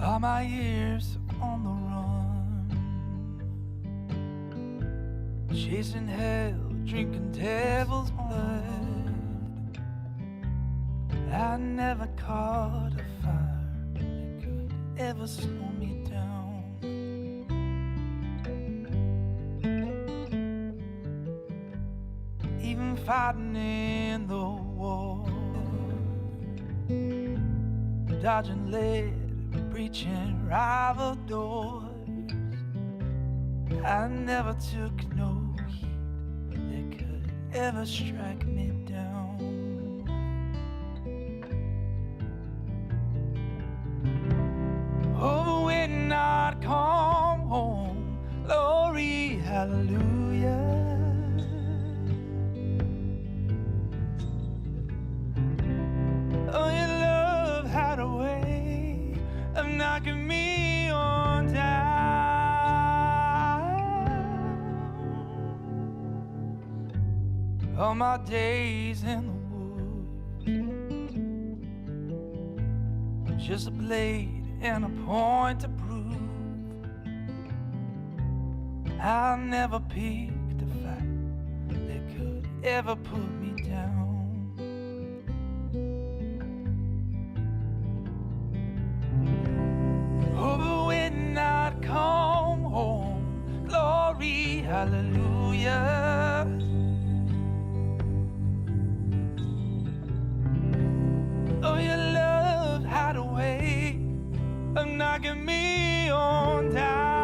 All my years on the run, chasing hell, drinking devil's blood. I never caught a fire that could ever slow me down. Even fighting in the war, dodging lead, breaching rival doors. I never took no heat that could ever strike me down. Oh, when I come home, glory, hallelujah. Oh, your love had a way of knocking me on down. All my days in the woods, just a blade and a point to prove. I never picked a fight that could ever put me down. Oh, but when I come home, glory, hallelujah. Oh, your love had a way of knocking me on down.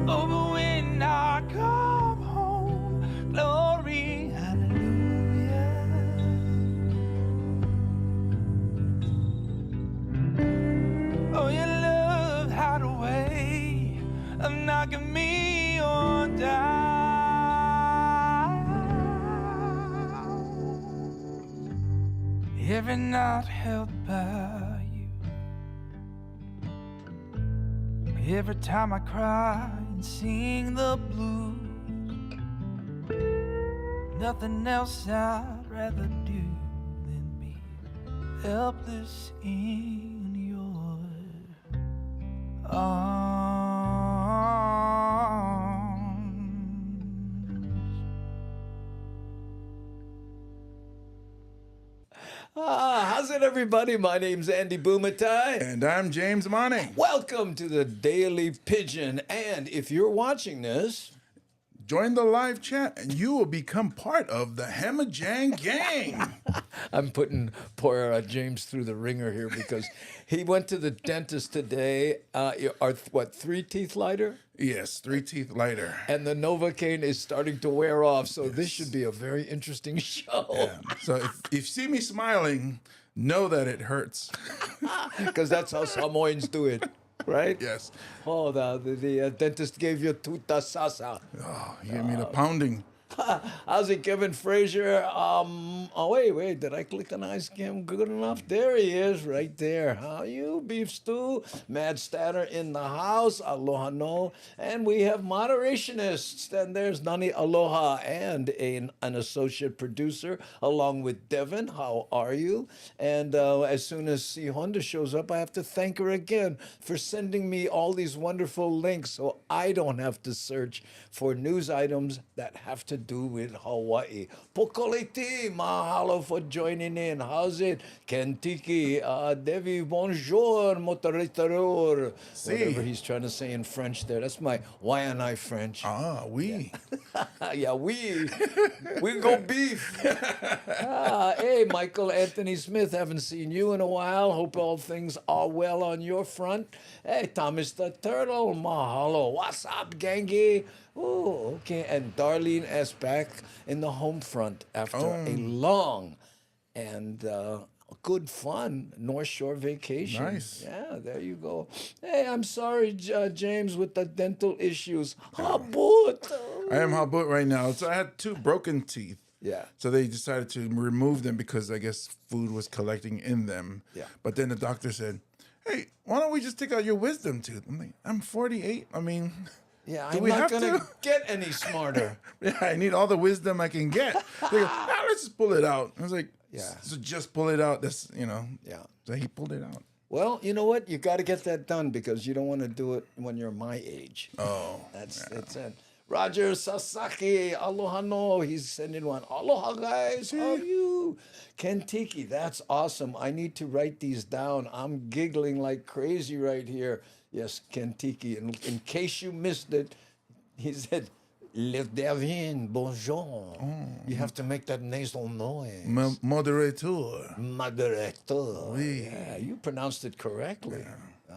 Oh, but when I come home, glory, hallelujah. Oh, your love had a way of knocking me on down. Every night held by you, every time I cry and sing the blues, nothing else I'd rather do than be helpless in your arms. How's it, everybody? My name's Andy Boomatai. And I'm James Money. Welcome to the Daily Pidgin. And if you're watching this, Join the live chat and you will become part of the Hamajang gang. I'm putting poor James through the ringer here because he went to the dentist today. What, 3 teeth lighter? Yes, 3 teeth lighter. And the Novocaine is starting to wear off. So this should be a very interesting show. Yeah. So if you see me smiling, know that it hurts. Because that's how Samoans do it. Right? Yes. Oh, the dentist gave you tuta sasa. Oh, you gave me the pounding. How's it, Kevin Frazier? Oh, wait, did I click on Ice Cam good enough? There he is, right there. How you, Beef Stew? Mad Statter in the house. Aloha no. And we have moderationists. And there's Nani Aloha and an associate producer along with Devin. How are you? And as soon as C. Honda shows up, I have to thank her again for sending me all these wonderful links so I don't have to search for news items that have to do with Hawaii. Pokoliti, mahalo for joining in. How's it? Kentiki, Devi, bonjour, motoritador. Si. Whatever he's trying to say in French there. That's my Waianae French. Ah, oui. Yeah, we go beef. Hey, Michael Anthony Smith, haven't seen you in a while. Hope all things are well on your front. Hey, Thomas the Turtle, mahalo. What's up, gangy? Oh, okay. And Darlene S. back in the home front after a long and Good fun. North Shore vacation. Nice. Yeah, there you go. Hey, I'm sorry, James, with the dental issues. Habut. I am habut right now. So I had 2 broken teeth. Yeah. So they decided to remove them because I guess food was collecting in them. Yeah. But then the doctor said, "Hey, why don't we just take out your wisdom tooth?" I'm like, "I'm 48. I mean, Yeah, do I'm we not have going to? to get any smarter. Yeah, I need all the wisdom I can get." They go, let's just pull it out. I was like, Yeah. So just pull it out. That's, Yeah. So he pulled it out. Well, you know what? You got to get that done because you don't want to do it when you're my age. Oh. That's it. Roger Sasaki, aloha no. He's sending one. Aloha guys, how are you? Kentiki, that's awesome. I need to write these down. I'm giggling like crazy right here. Yes, Kentiki. In case you missed it, he said, Le devin, bonjour. You have to make that nasal noise. Moderator. Moderator. Yeah, you pronounced it correctly.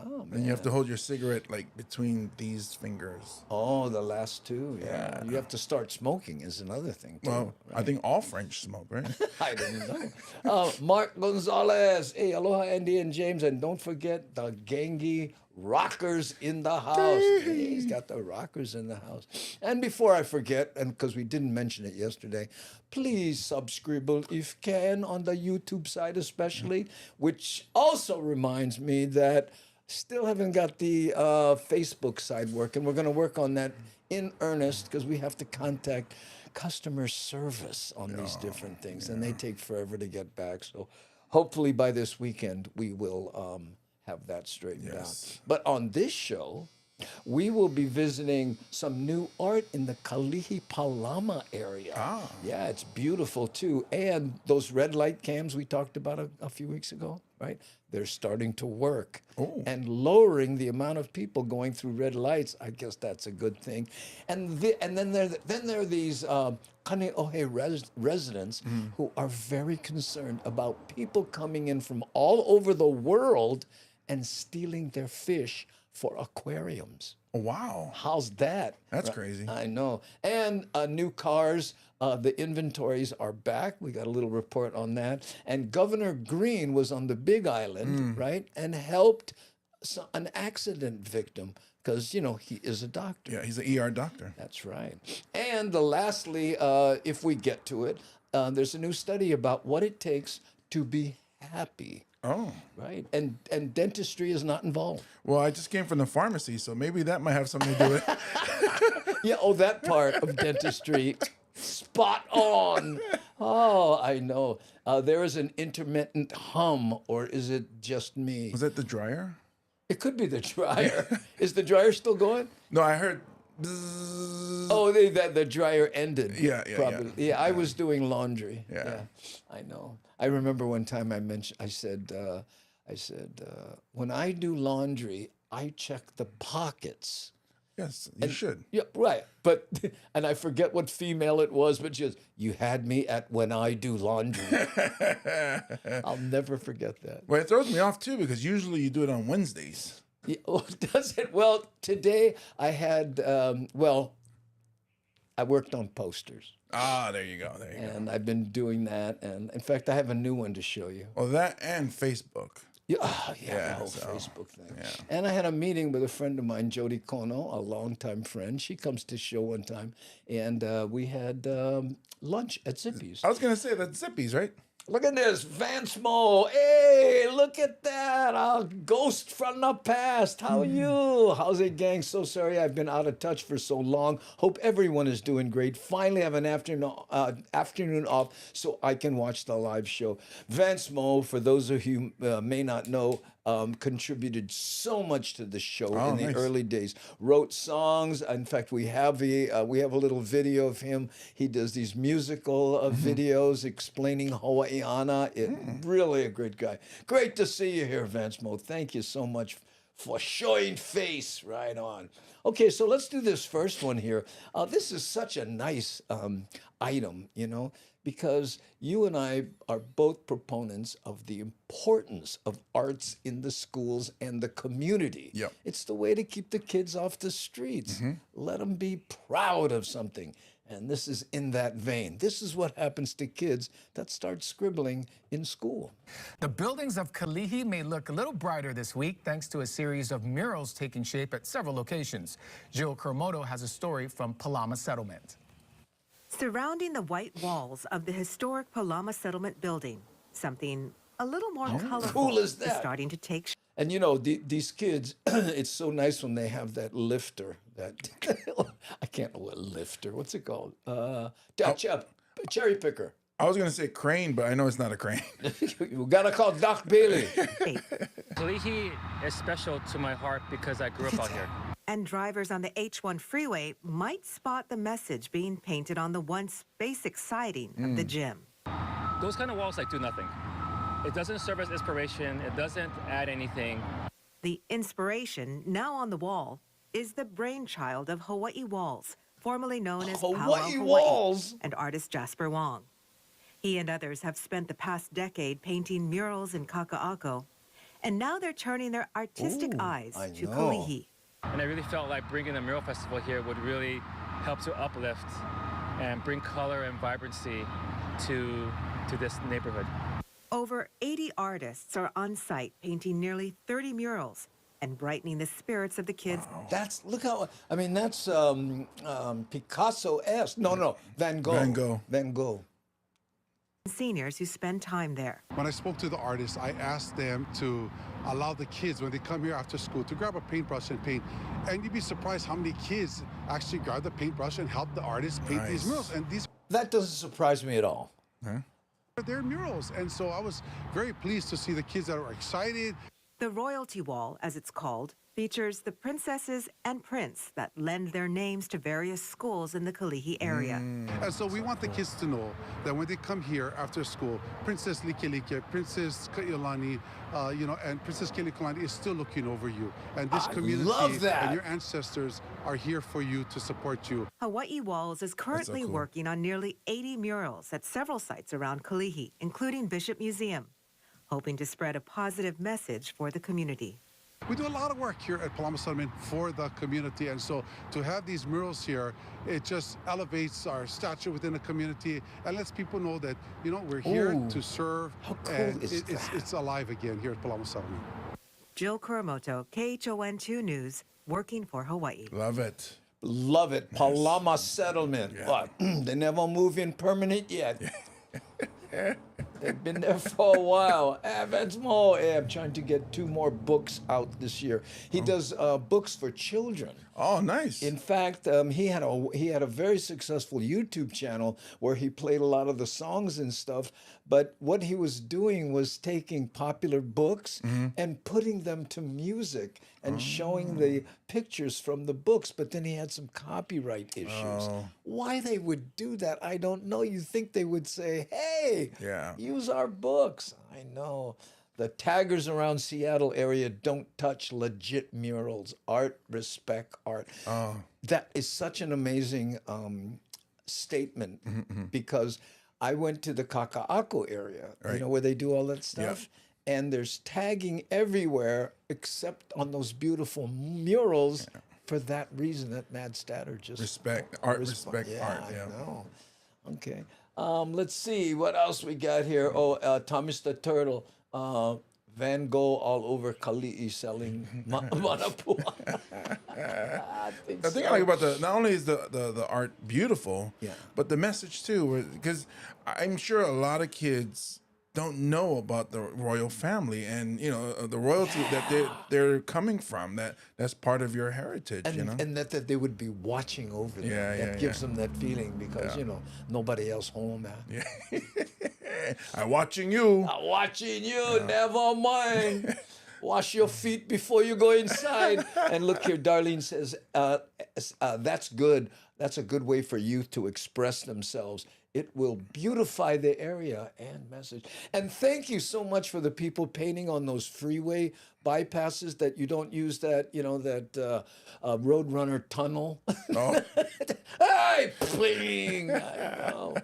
Oh, man. And you have to hold your cigarette like between these fingers. Oh, the last 2. Yeah. You have to start smoking is another thing, too. Well, I think all French smoke, right? I didn't know. Mark Gonzalez. Hey, aloha, Andy and James. And don't forget the Gengi rockers in the house. Hey, he's got the rockers in the house. And before I forget, and because we didn't mention it yesterday, please subscribe if you can on the YouTube side especially, which also reminds me that still haven't got the Facebook side working. We're going to work on that in earnest because we have to contact customer service on these different things, and they take forever to get back. So hopefully by this weekend we will have that straightened out. But on this show, we will be visiting some new art in the Kalihi Palama area. Yeah, it's beautiful too. And those red light cams we talked about a few weeks ago, right? They're starting to work and lowering the amount of people going through red lights. I guess that's a good thing. And then there are these Kaneohe residents who are very concerned about people coming in from all over the world and stealing their fish for aquariums. Oh, wow. How's that? That's crazy. I know. And new cars, the inventories are back. We got a little report on that. And Governor Green was on the Big Island, right? And helped an accident victim because, he is a doctor. Yeah, he's an ER doctor. That's right. And lastly, if we get to it, there's a new study about what it takes to be happy. Oh. Right. And dentistry is not involved. Well, I just came from the pharmacy, so maybe that might have something to do with it. Yeah, that part of dentistry, spot on. Oh, I know. There is an intermittent hum, or is it just me? Was that the dryer? It could be the dryer. Is the dryer still going? No, I heard. Bzzz. Oh, the dryer ended. Yeah. Probably. Yeah, I was doing laundry. Yeah. I know. I remember one time I said, when I do laundry, I check the pockets. Yes, you should. Yeah, right. But, and I forget what female it was, but she goes, "You had me at when I do laundry." I'll never forget that. Well, it throws me off too because usually you do it on Wednesdays. Yeah, oh, does it? Well, today I had, I worked on posters. Ah, there you go. And I've been doing that. And in fact, I have a new one to show you. Well, that and Facebook. Yeah, the whole Facebook thing. Yeah. And I had a meeting with a friend of mine, Jody Kono, a longtime friend. She comes to show one time. And we had lunch at Zippy's. I was going to say that's Zippy's, right? Look at this, Vance Mo. Hey, look at that. A ghost from the past. How are you? How's it, gang? So sorry I've been out of touch for so long. Hope everyone is doing great. Finally have an afternoon off so I can watch the live show. Vance Mo, for those of you who may not know, contributed so much to the show in the early days. Wrote songs. In fact, we have a little video of him. He does these musical videos explaining Hawaiiana. Really a great guy. Great to see you here, Vance Mo. Thank you so much for showing face. Right on. Okay, so let's do this first one here. This is such a nice item, because you and I are both proponents of the importance of arts in the schools and the community. Yep. It's the way to keep the kids off the streets. Let them be proud of something. And this is in that vein. This is what happens to kids that start scribbling in school. The buildings of Kalihi may look a little brighter this week thanks to a series of murals taking shape at several locations. Jill Kurmoto has a story from Palama Settlement. Surrounding the white walls of the historic Palama Settlement building, something a little more colorful cool is that? starting to take shape. And you know, these kids, it's so nice when they have that lifter, that, I can't know what lifter, what's it called? Cherry picker. I was going to say crane, but I know it's not a crane. You gotta call Doc Bailey. Kalihi is special to my heart because I grew up out here. And drivers on the H1 freeway might spot the message being painted on the once basic siding of the gym. Those kind of walls like do nothing. It doesn't serve as inspiration. It doesn't add anything. The inspiration now on the wall is the brainchild of Hawaii Walls, formerly known as Hawaii Powwow Walls? and artist Jasper Wong. He and others have spent the past decade painting murals in Kaka'ako, and now they're turning their artistic eyes to know. Kalihi. And I really felt like bringing the mural festival here would really help to uplift and bring color and vibrancy to this neighborhood. Over 80 artists are on site painting nearly 30 murals and brightening the spirits of the kids. That's, look how, I mean, that's Picasso-esque. No, Van Gogh. Van Gogh. Van Gogh. Seniors who spend time there. When I spoke to the artists, I asked them to allow the kids, when they come here after school, to grab a paintbrush and paint. And you'd be surprised how many kids actually grab the paintbrush and help the artists paint these murals. And these That doesn't surprise me at all. are their murals. And so I was very pleased to see the kids that are excited. The Royalty Wall, as it's called, features the princesses and prince that lend their names to various schools in the Kalihi area. And so we want the kids to know that when they come here after school, Princess Likelike, Princess Kailani, and Princess Kelikulani is still looking over you. And this I community love that. and your ancestors are here for you to support you. Hawaii Walls is currently cool. working on nearly 80 murals at several sites around Kalihi, including Bishop Museum, hoping to spread a positive message for the community. We do a lot of work here at Palama Settlement for the community, and so to have these murals here, it just elevates our stature within the community and lets people know that, we're here Ooh, to serve, how cool and is that? it's alive again here at Palama Settlement. Jill Kuramoto, KHON2 News, working for Hawaii. Love it. Love it. Palama Settlement. Yeah. What? They never move in permanent yet. They've been there for a while. That's more. I'm trying to get 2 more books out this year. He does books for children. Oh, nice. In fact, he had a very successful YouTube channel where he played a lot of the songs and stuff. But what he was doing was taking popular books and putting them to music and showing the pictures from the books. But then he had some copyright issues. Why they would do that, I don't know. You think they would say, "Hey, Yeah. use our books." I know. The taggers around Seattle area don't touch legit murals. Art, respect art. That is such an amazing statement because I went to the Kaka'ako area, where they do all that stuff. And there's tagging everywhere except on those beautiful murals for that reason that Mad Statter just... Respect art, respect art. I know. Okay. Let's see what else we got here. Thomas the Turtle. Van Gogh all over Kali'i selling manapua. The thing I like about not only is the art beautiful, but the message too, because I'm sure a lot of kids don't know about the royal family and the royalty that they're coming from. That's part of your heritage, and that they would be watching over them. That gives them that feeling because nobody else home. I'm watching you. I'm watching you. Never mind. Wash your feet before you go inside. And look here, Darlene says, that's good. That's a good way for youth to express themselves. It will beautify the area and message. And thank you so much for the people painting on those freeway bypasses that you don't use that, Roadrunner tunnel. Oh. Hey, pling! I know.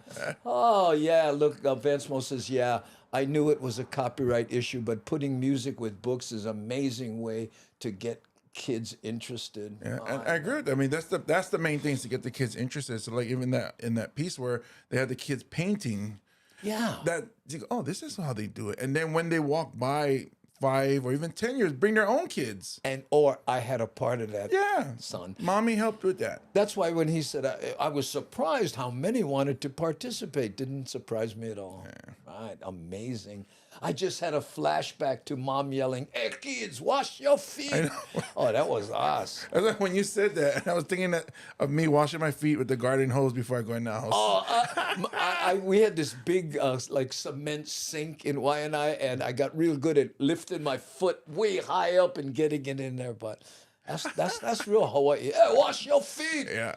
Oh, yeah, look, Vance Mo says, yeah, I knew it was a copyright issue, but putting music with books is an amazing way to get kids interested. Yeah, and I agree with that. I mean, that's the main thing is to get the kids interested. So like even that in that piece where they had the kids painting, Yeah. that you go, oh, this is how they do it. And then when they walk by 5 or even 10 years, bring their own kids. Or I had a part of that, Yeah, son. Mommy helped with that. That's why when he said, I was surprised how many wanted to participate. Didn't surprise me at all. Right, amazing. I just had a flashback to Mom yelling, "Hey kids, wash your feet." Oh, that was us. I was like, when you said that, I was thinking of me washing my feet with the garden hose before I go in the house. Oh, we had this big like cement sink in Waianae, and I got real good at lifting my foot way high up and getting it in there. But that's real Hawaii. Hey, wash your feet. Yeah.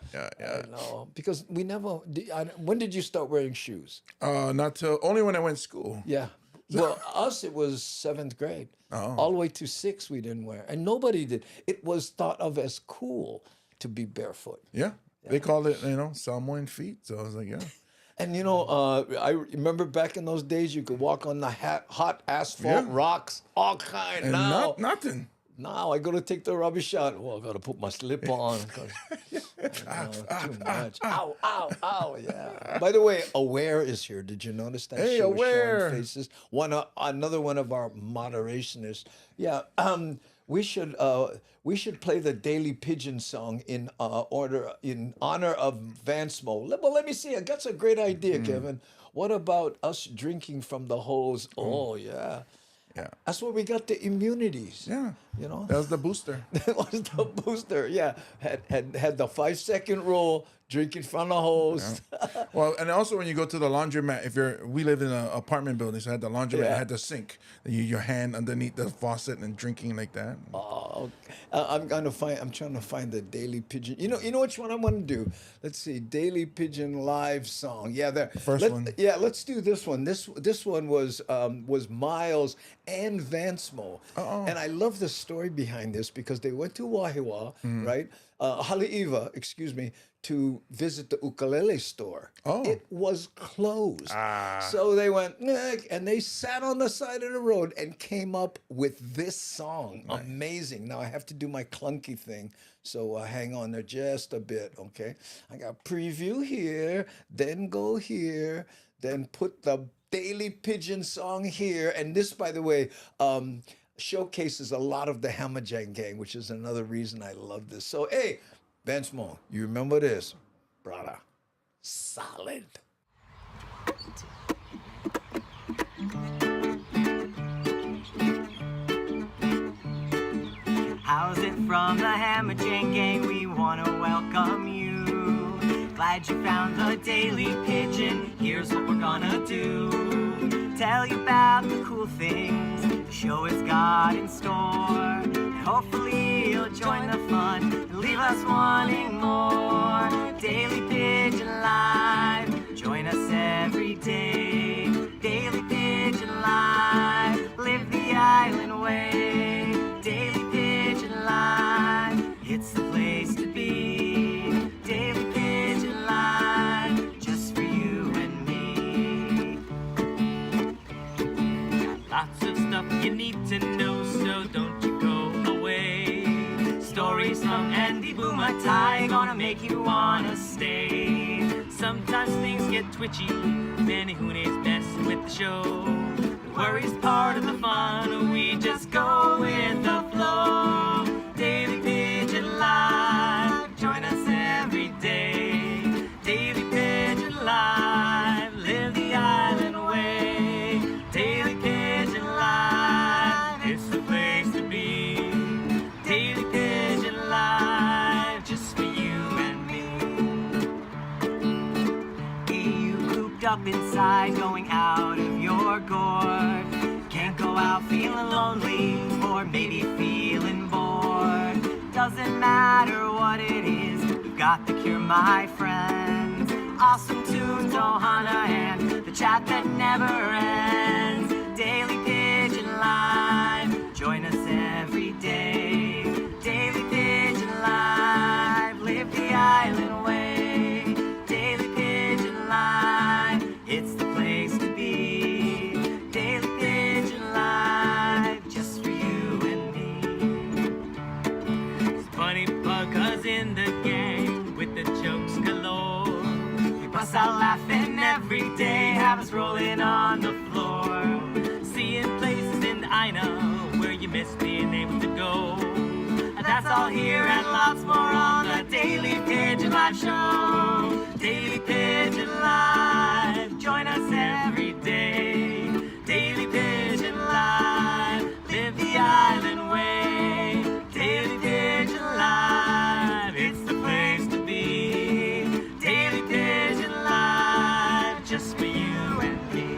No, because we never. When did you start wearing shoes? Not till only when I went to school. Yeah. Well, us it was 7th grade. All the way to 6th we didn't wear, and nobody did. It was thought of as cool to be barefoot. Yeah. They called it, Samoan feet. So I was like, yeah. And I remember back in those days, you could walk on the hot asphalt rocks, all kind. And Now, nothing. now I go to take the rubbish out. Well, I got to put my slip on. Too much. Ow, ow, ow. Yeah. By the way, Aware is here. Did you notice that? Hey, She was showing Aware. faces. Another one of our moderationists. Yeah. We should play the Daily Pidgin song in honor of Vansmo. Well, let me see. That's a great idea, Kevin. What about us drinking from the hose? Oh yeah. Yeah. That's where we got the immunities. Yeah. That was the booster. That was the booster. Yeah. Had the 5-second rule, drink in front of hose. Yeah. Well, and also when you go to the laundromat, we lived in an apartment building, so I had the laundromat, Yeah. I had the sink. Then your hand underneath the faucet and drinking like that. Oh, I'm trying to find the Daily Pigeon. You know which one I want to do. Let's see, Daily Pigeon live song. Yeah, there. First one. Yeah, let's do this one. This one was Miles and Vansmo, and I love the story behind this because they went to Wahiawa, right? Haleiwa, excuse me, to visit the ukulele store. Oh. It was closed. So they went, and they sat on the side of the road and came up with this song. Nice. Amazing. Now I have to do my clunky thing. So hang on there just a bit, okay? I got preview here, then go here, then put the Daily Pigeon song here. And this, by the way, showcases a lot of the Hamajang gang, which is another reason I love this. So, hey, Vansmo, you remember this, brother? Solid. How's it from the Hamajang gang? We want to welcome you. Glad you found the Daily Pigeon. Here's what we're gonna do. Tell you about the cool things the show has got in store. And hopefully you'll join the fun and leave us wanting more. Daily Pigeon Live, join us every day. Daily Pigeon Live, live the island way. Daily Pigeon Live, it's the place to be. Daily Pigeon Live, just for you and me. Lots of stuff you need to know, so don't you go away. Stories from Andy Boomatai, gonna make you wanna stay. Sometimes things get twitchy, Manny Hune's messing with the show. The worry's part of the fun, we just go with the flow. Daily Pigeon Live, join us every day. Daily Pigeon Live, live the island way. Daily Pigeon Live, it's the place to be. Daily Pigeon Live, just for you and me. You cooped up inside, going out of your gourd. Can't go out feeling lonely, or maybe feeling bored. Doesn't matter what it is, we've got the cure, my friends. Awesome tunes, Ohana, and the chat that never ends. Daily Pigeon Live, join us every day. Daily Pigeon Live, live the island way. Daily Pigeon Live, it's the place to be. Daily Pigeon Live, just for you and me. us out laughing every day, have us rolling on the floor. Seeing places in I know where you miss being able to go. And that's all here and lots more on the Daily Pidgin Live Show. Daily Pidgin Live, join us every day. Daily Pidgin Live, live the island way. Daily Pidgin Live, it's the place to be. Daily Pidgin Live, just for you and me.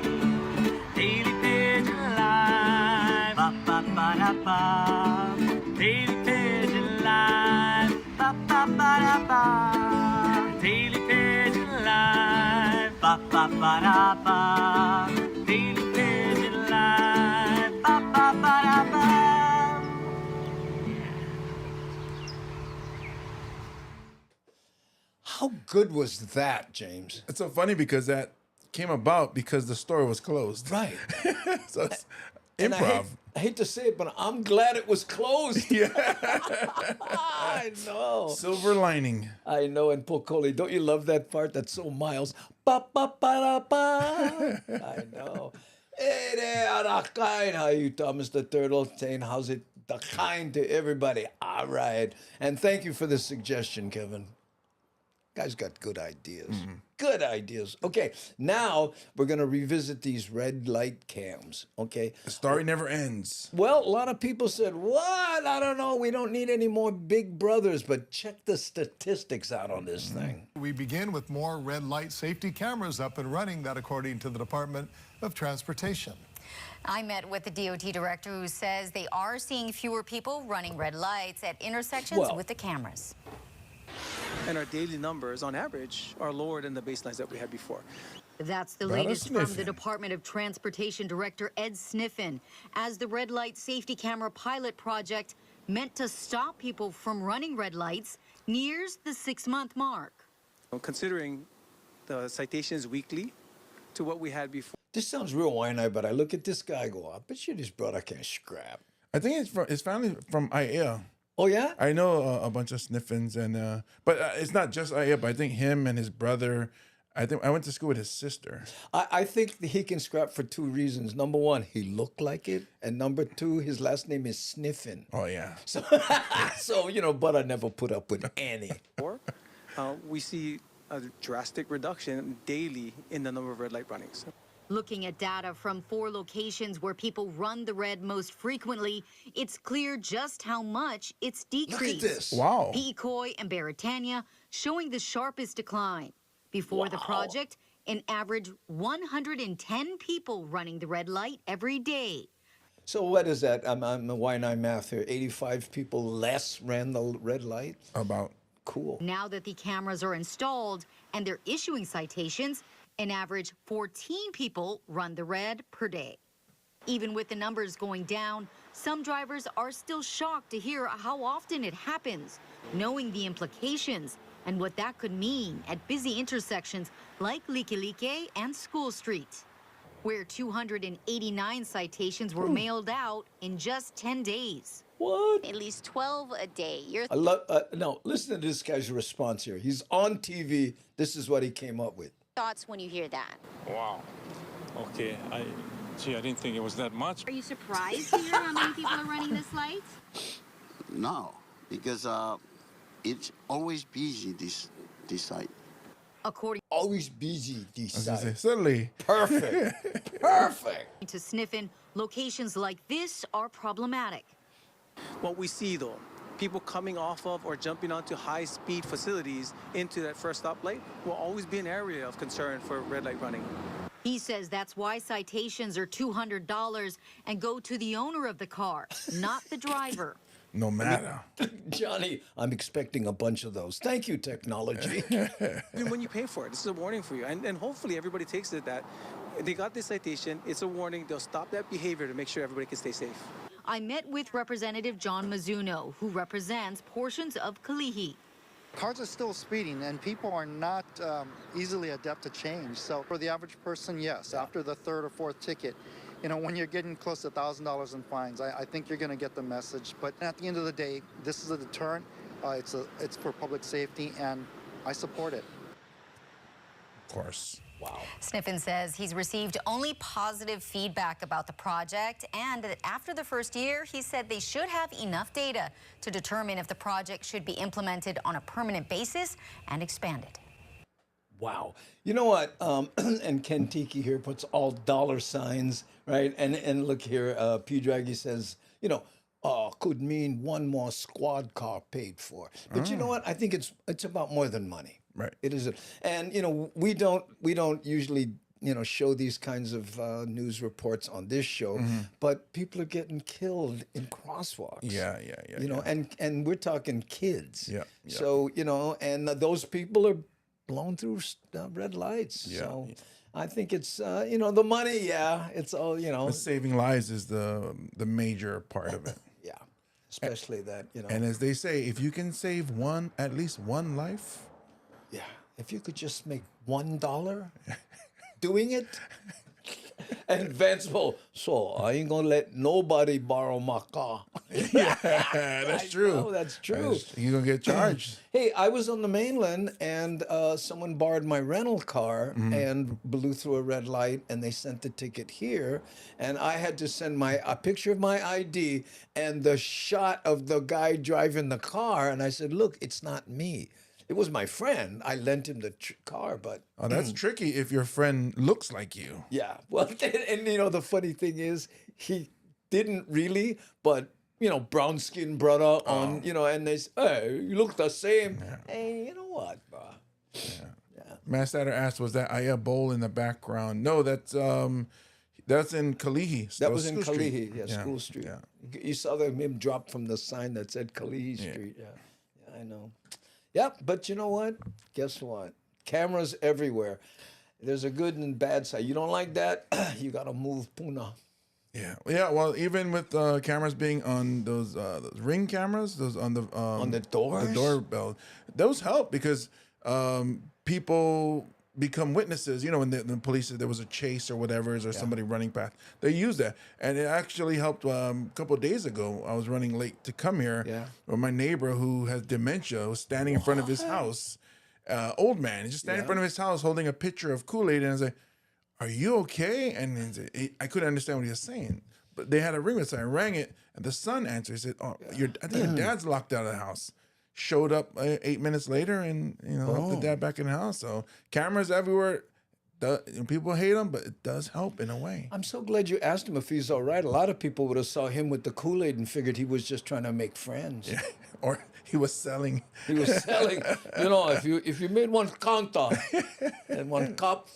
Daily Pidgin Live, ba ba ba da ba. Daily Pidgin Live, ba ba ba da ba. Daily Pidgin Live, ba ba ba da ba. Daily Pidgin Live, ba ba ba da ba. How good was that, James? It's so funny because that came about because the store was closed. Right. So it's And improv. I hate to say it, but I'm glad it was closed. Yeah. I know. Silver lining. I know. And Pocoli, don't you love that part? That's so Miles. Ba ba ba da ba. I know. Hey there, Arakain. How you, Thomas the Turtle? Saying how's it? The kind to everybody. All right. And thank you for the suggestion, Kevin. Guy's got good ideas. Good ideas. Okay, now we're going to revisit these red light cams. Okay. The story never ends. Well, a lot of people said, what? I don't know. We don't need any more big brothers, but check the statistics out on this thing. We begin with more red light safety cameras up and running, that according to the Department of Transportation. I met with the DOT director who says they are seeing fewer people running red lights at intersections with the cameras. And our daily numbers, on average, are lower than the baselines that we had before. That's the latest from the Department of Transportation Director Ed Sniffen, as the red light safety camera pilot project meant to stop people from running red lights nears the 6-month mark. Considering the citations weekly to what we had before. This sounds real whiny, but I look at this guy, I go, I bet you this brother can scrap. I think it's from his family from IA. Oh yeah, I know a bunch of sniffins, and but it's not just IA. But I think him and his brother. I think I went to school with his sister. I think he can scrap for 2 reasons. Number 1, he looked like it, and number 2, his last name is Sniffin. Oh yeah. So you know, but I never put up with any. We see a drastic reduction daily in the number of red light runnings. Looking at data from 4 locations where people run the red most frequently, it's clear just how much it's decreased. Look at this. Wow. Pecoy and Baratania showing the sharpest decline. Before the project, an average 110 people running the red light every day. So what is that? I'm the Y9 math here. 85 people less ran the red light? About. Cool. Now that the cameras are installed and they're issuing citations, an average 14 people run the red per day. Even with the numbers going down, some drivers are still shocked to hear how often it happens, knowing the implications and what that could mean at busy intersections like Likelike and School Street, where 289 citations were mailed out in just 10 days. What? At least 12 a day. I love. No, listen to this guy's response here. He's on TV. This is what he came up with. Thoughts when you hear that? Wow. Okay. I didn't think it was that much. Are you surprised to hear how many people are running this light? No, because it's always busy, this site. Always busy, this site. Certainly. Perfect. Perfect. To Sniffin, locations like this are problematic. What we see, though, people coming off of or jumping onto high-speed facilities into that first stoplight will always be an area of concern for red light running. He says that's why citations are $200 and go to the owner of the car, not the driver. No matter. Johnny, I'm expecting a bunch of those. Thank you, technology. Even when you pay for it, this is a warning for you. And hopefully everybody takes it that they got this citation, it's a warning, they'll stop that behavior to make sure everybody can stay safe. I met with Representative John Mizuno, who represents portions of Kalihi. Cars are still speeding, and people are not easily adept to change. So for the average person, yes, after the 3rd or 4th ticket, you know, when you're getting close to $1,000 in fines, I think you're going to get the message. But at the end of the day, this is a deterrent. It's for public safety, and I support it. course. Wow. Sniffen says he's received only positive feedback about the project, and that after the first year, he said they should have enough data to determine if the project should be implemented on a permanent basis and expanded. Wow. You know what? And Ken Tiki here puts all dollar signs, right? And look here, P. Draghi says, you know, could mean one more squad car paid for. But you know what? I think it's about more than money. Right. It is, and you know, we don't usually, you know, show these kinds of news reports on this show, but people are getting killed in crosswalks. Yeah. You know, and we're talking kids. Yeah. So you know, and those people are blown through red lights. Yeah. So I think it's you know, the money. Yeah, it's all, you know. But saving lives is the major part of it. Yeah, especially that, you know. And as they say, if you can save at least one life. Yeah, if you could just make $1 doing it. And Vance, so I ain't gonna let nobody borrow my car. Yeah, that's true. No, that's true. You're gonna get charged. Hey, I was on the mainland and someone borrowed my rental car and blew through a red light, and they sent the ticket here, and I had to send a picture of my ID and the shot of the guy driving the car, and I said, look, it's not me. It was my friend. I lent him the car, but... Oh, that's tricky if your friend looks like you. Yeah. Well, and you know, the funny thing is, he didn't really, but, you know, brown-skinned brother on, you know, and they say, hey, you look the same. Yeah. Hey, you know what, bro? Yeah. Matt Statter asked, was that Aya Bowl in the background? No, that's in Kalihi. That was in School Street. Kalihi, yeah, School Street. Yeah. You saw him drop from the sign that said Kalihi Street. Yeah, I know. Yeah, but you know what? Guess what? Cameras everywhere. There's a good and bad side. You don't like that? You got to move Puna. Yeah. Well, even with cameras being on those Ring cameras, those on the doors, the doorbell, those help because people become witnesses. You know, when the police said there was a chase or whatever, or somebody running past, they use that, and it actually helped. A couple of days ago, I was running late to come here. Yeah. Where my neighbor who has dementia was standing in front of his house. Old man, he's just standing in front of his house holding a pitcher of Kool-Aid, and I was like, "Are you okay?" And I couldn't understand what he was saying, but they had a ring, so I rang it, and the son answered. He said, "Oh, I think your dad's locked out of the house." Showed up 8 minutes later, and helped the dad back in the house. So cameras everywhere. People hate them, but it does help in a way. I'm so glad you asked him if he's all right. A lot of people would have saw him with the Kool-Aid and figured he was just trying to make friends. Yeah. Or he was selling. He was selling. You know, if you made one counter and one cop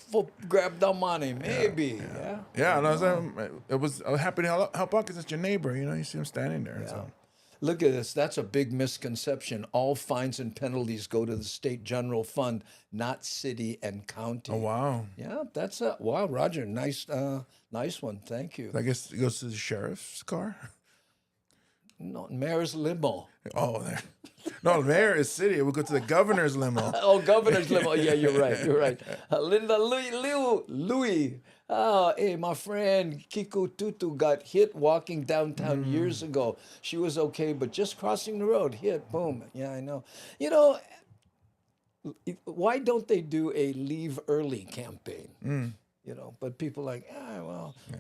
grabbed the money, maybe. Yeah. And I was happy to help out because it's your neighbor. You know, you see him standing there. Yeah. So. Look at this. That's a big misconception. All fines and penalties go to the state general fund, not city and county. Oh, wow. Yeah, that's wow, Roger. Nice one. Thank you. I guess it goes to the sheriff's car. No, mayor's limo. Oh, there. No, the mayor is city. We'll go to the governor's limo. Oh, governor's limo. Yeah, you're right. Linda Louis. Oh, hey, my friend Kiko Tutu got hit walking downtown years ago. She was okay, but just crossing the road, hit, boom. Yeah, I know. You know, why don't they do a leave early campaign? You know, but people like,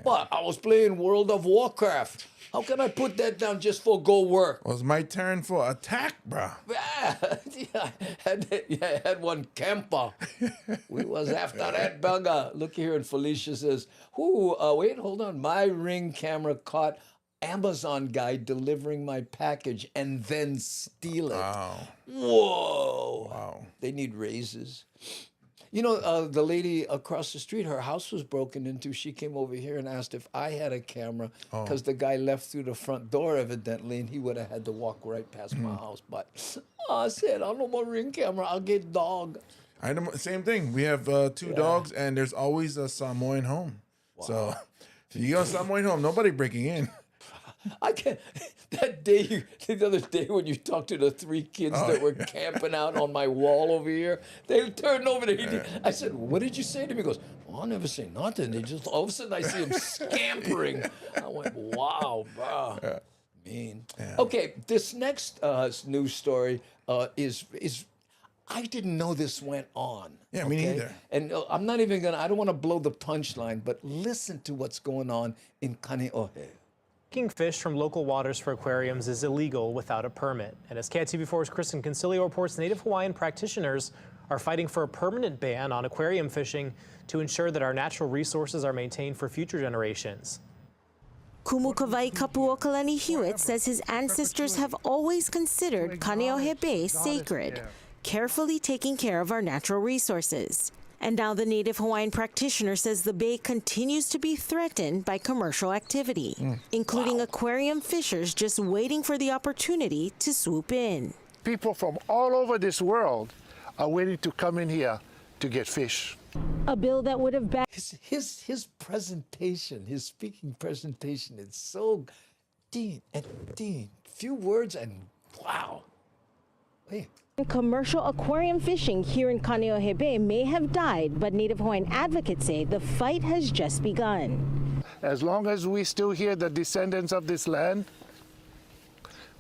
but I was playing World of Warcraft. How can I put that down just for go work? Well, it's my turn for attack, bro. Yeah, I had one camper. We was after that bugger. Look here, and Felicia says, wait, hold on. My Ring camera caught Amazon guy delivering my package and then steal it. Wow. Whoa. Wow. They need raises. You know, the lady across the street, her house was broken into. She came over here and asked if I had a camera because the guy left through the front door, evidently, and he would have had to walk right past my house. But I said, I don't want a Ring camera. I'll get dog. Same thing. We have 2 dogs, and there's always a Samoan home. Wow. So if you go Samoan home, nobody breaking in. I can't. The other day when you talked to the 3 kids that were camping out on my wall over here, they turned over to I said, "What did you say to me?" He goes, "Well, I'll never say nothing." They just all of a sudden I see them scampering. I went, "Wow, bro, mean." Yeah. Okay, this next news story is I didn't know this went on. Yeah, me neither. And I'm not even I don't want to blow the punchline, but listen to what's going on in Kaneohe. Taking fish from local waters for aquariums is illegal without a permit. And as KITV4's Kristen Concilio reports, Native Hawaiian practitioners are fighting for a permanent ban on aquarium fishing to ensure that our natural resources are maintained for future generations. Kumukavai Kapuokalani Hewitt says his ancestors have always considered Kaneohe Bay sacred, carefully taking care of our natural resources. And now the Native Hawaiian practitioner says the bay continues to be threatened by commercial activity, including aquarium fishers just waiting for the opportunity to swoop in. People from all over this world are waiting to come in here to get fish. A bill that would have been his presentation, his speaking presentation, is so few words and wow. Hey. Commercial aquarium fishing here in Kaneohe Bay may have died, but Native Hawaiian advocates say the fight has just begun. As long as we still hear the descendants of this land,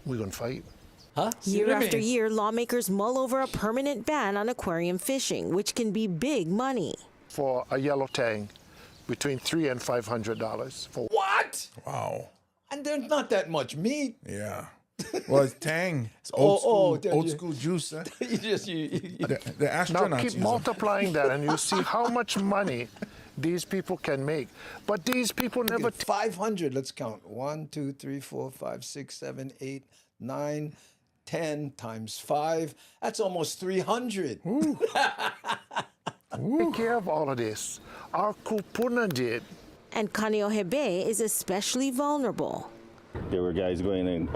we're going to fight. Year after year, lawmakers mull over a permanent ban on aquarium fishing, which can be big money. For a yellow tang, between $300 and $500. For what? Wow. And there's not that much meat. Yeah. Well, it's tang. It's old school juice. Huh? The astronauts. Now keep multiplying that, and you see how much money these people can make. But these people never. 500. Let's count. 1, 2, 3, 4, 5, 6, 7, 8, 9, 10 times 5. That's almost 300. Take care of all of this. Our kupuna did. And Kaneohe Bay is especially vulnerable. There were guys going and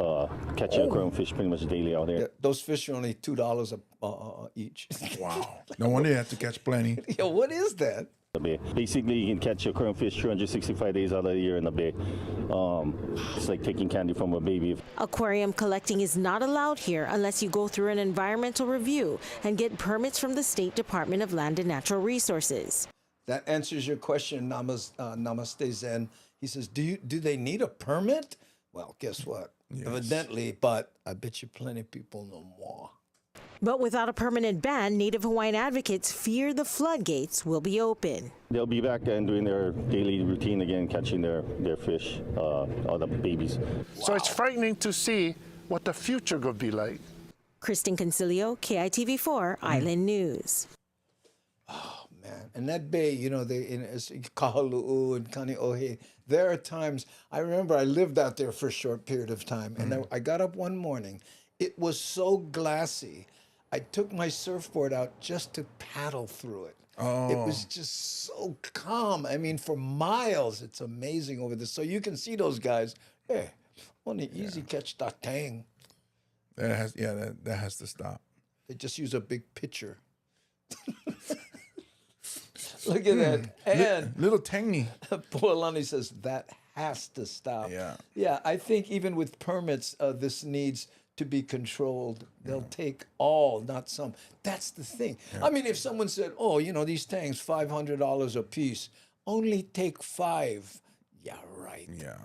catching aquarium fish pretty much daily out there. Yeah, those fish are only $2 each. Wow. No wonder you have to catch plenty. Yeah, what is that? Basically, you can catch aquarium fish 365 days out of the year in the bay. It's like taking candy from a baby. Aquarium collecting is not allowed here unless you go through an environmental review and get permits from the State Department of Land and Natural Resources. That answers your question, Namaste Zen. He says, do they need a permit? Well, guess what? Yes. Evidently, but I bet you plenty of people know more. But without a permanent ban, Native Hawaiian advocates fear the floodgates will be open. They'll be back and doing their daily routine again, catching their fish, all the babies. So it's frightening to see what the future could be like. Kristen Concilio, KITV4, Island News. Oh, man. And that bay, you know, in Kahaluu and Kaneohe, there are times, I remember I lived out there for a short period of time, and I got up one morning. It was so glassy. I took my surfboard out just to paddle through it. Oh. It was just so calm. I mean, for miles, it's amazing over there. So you can see those guys. Hey, on the easy catch that tang. That has to stop. They just use a big pitcher. Look at that. And little tangy. Pualani says that has to stop. Yeah, I think even with permits, this needs to be controlled. They'll take all, not some. That's the thing. I mean, if someone said, oh, you know, these tanks, $500 a piece, only take 5. Yeah, right. Yeah.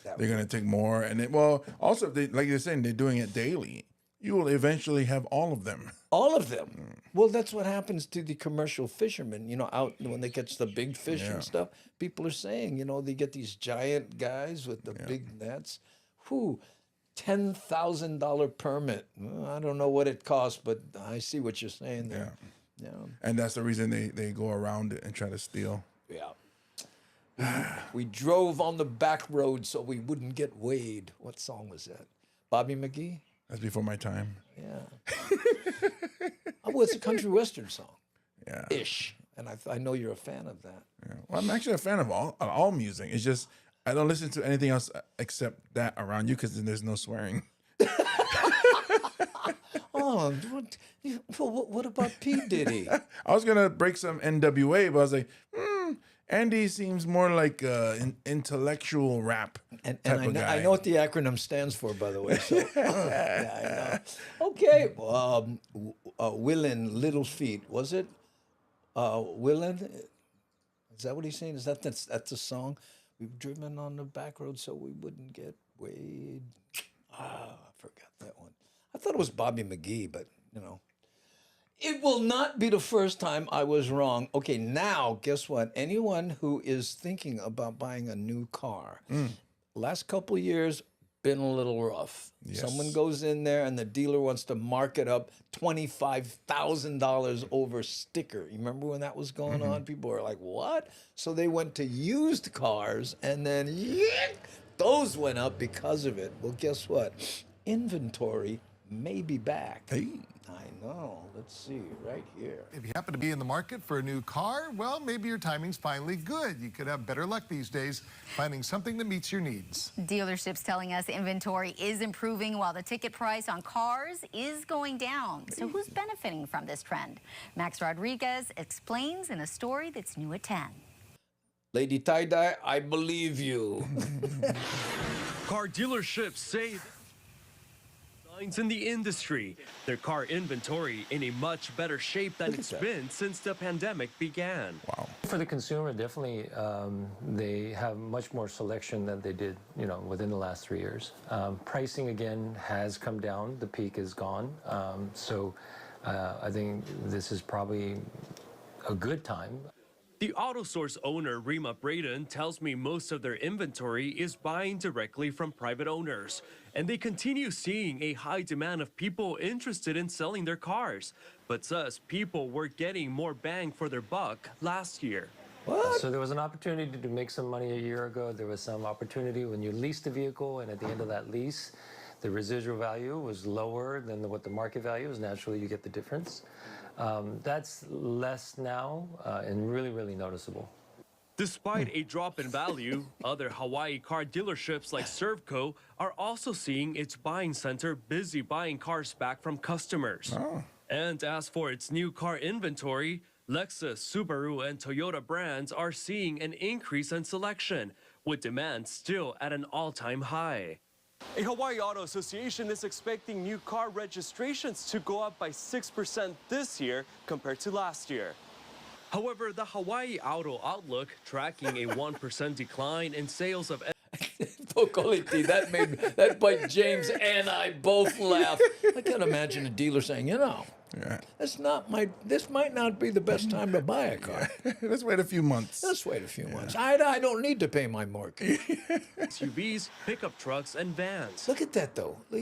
They're going to take more. And also, if they, like you're saying, they're doing it daily. You will eventually have all of them. All of them. Well, that's what happens to the commercial fishermen, you know, out when they catch the big fish and stuff. People are saying, you know, they get these giant guys with the big nets. Whew, $10,000 permit. Well, I don't know what it costs, but I see what you're saying there. Yeah. And that's the reason they go around it and try to steal. Yeah. We drove on the back road so we wouldn't get weighed. What song was that? Bobby McGee? That's before my time. Yeah. Well, it's a country western song. Yeah. Ish. And I know you're a fan of that. Yeah. Well, I'm actually a fan of all music. It's just I don't listen to anything else except that around you because then there's no swearing. Oh, what about P. Diddy? I was going to break some NWA, but I was like, Andy seems more like an intellectual rap type of guy. I know what the acronym stands for, by the way. So, yeah, I know. Okay. Willin, Little Feet. Was it? Willin? Is that what he's saying? Is that's a song? We've driven on the back road so we wouldn't get weighed. I forgot that one. I thought it was Bobby McGee, but, you know. It will not be the first time I was wrong. Okay, now guess what? Anyone who is thinking about buying a new car, last couple years been a little rough. Yes. Someone goes in there and the dealer wants to mark it up $25,000 over sticker. You remember when that was going on? People were like, "What?" So they went to used cars, and then those went up because of it. Well, guess what? Inventory may be back. Hey. I know. Let's see, right here. If you happen to be in the market for a new car, well, maybe your timing's finally good. You could have better luck these days finding something that meets your needs. Dealerships telling us inventory is improving while the ticket price on cars is going down. So who's benefiting from this trend? Max Rodriguez explains in a story that's new at 10. Lady Tie-Dye, I believe you. Car dealerships say in the industry, their car inventory in a much better shape than it's been since the pandemic began. Wow. For the consumer, definitely, they have much more selection than they did, within the last 3 years. Pricing again has come down. The peak is gone. So I think this is probably a good time. The AutoSource owner, Rima Braden, tells me most of their inventory is buying directly from private owners, and they continue seeing a high demand of people interested in selling their cars, but says people were getting more bang for their buck last year. What? So there was an opportunity to make some money a year ago. There was some opportunity when you leased a vehicle, and at the end of that lease, the residual value was lower than what the market value is. Naturally, you get the difference. That's less now and really, really noticeable. Despite a drop in value, other Hawaii car dealerships like Servco are also seeing its buying center busy buying cars back from customers. Oh. And as for its new car inventory, Lexus, Subaru, and Toyota brands are seeing an increase in selection, with demand still at an all-time high. A Hawaii Auto Association is expecting new car registrations to go up by 6% this year compared to last year. However, the Hawaii Auto Outlook tracking a 1% decline in sales of Pocoliti, that made James and I both laugh. I can't imagine a dealer saying, this might not be the best time to buy a car. Let's wait a few months. Let's wait a few months. I don't need to pay my mortgage. SUVs, pickup trucks, and vans. Look at that, though. Do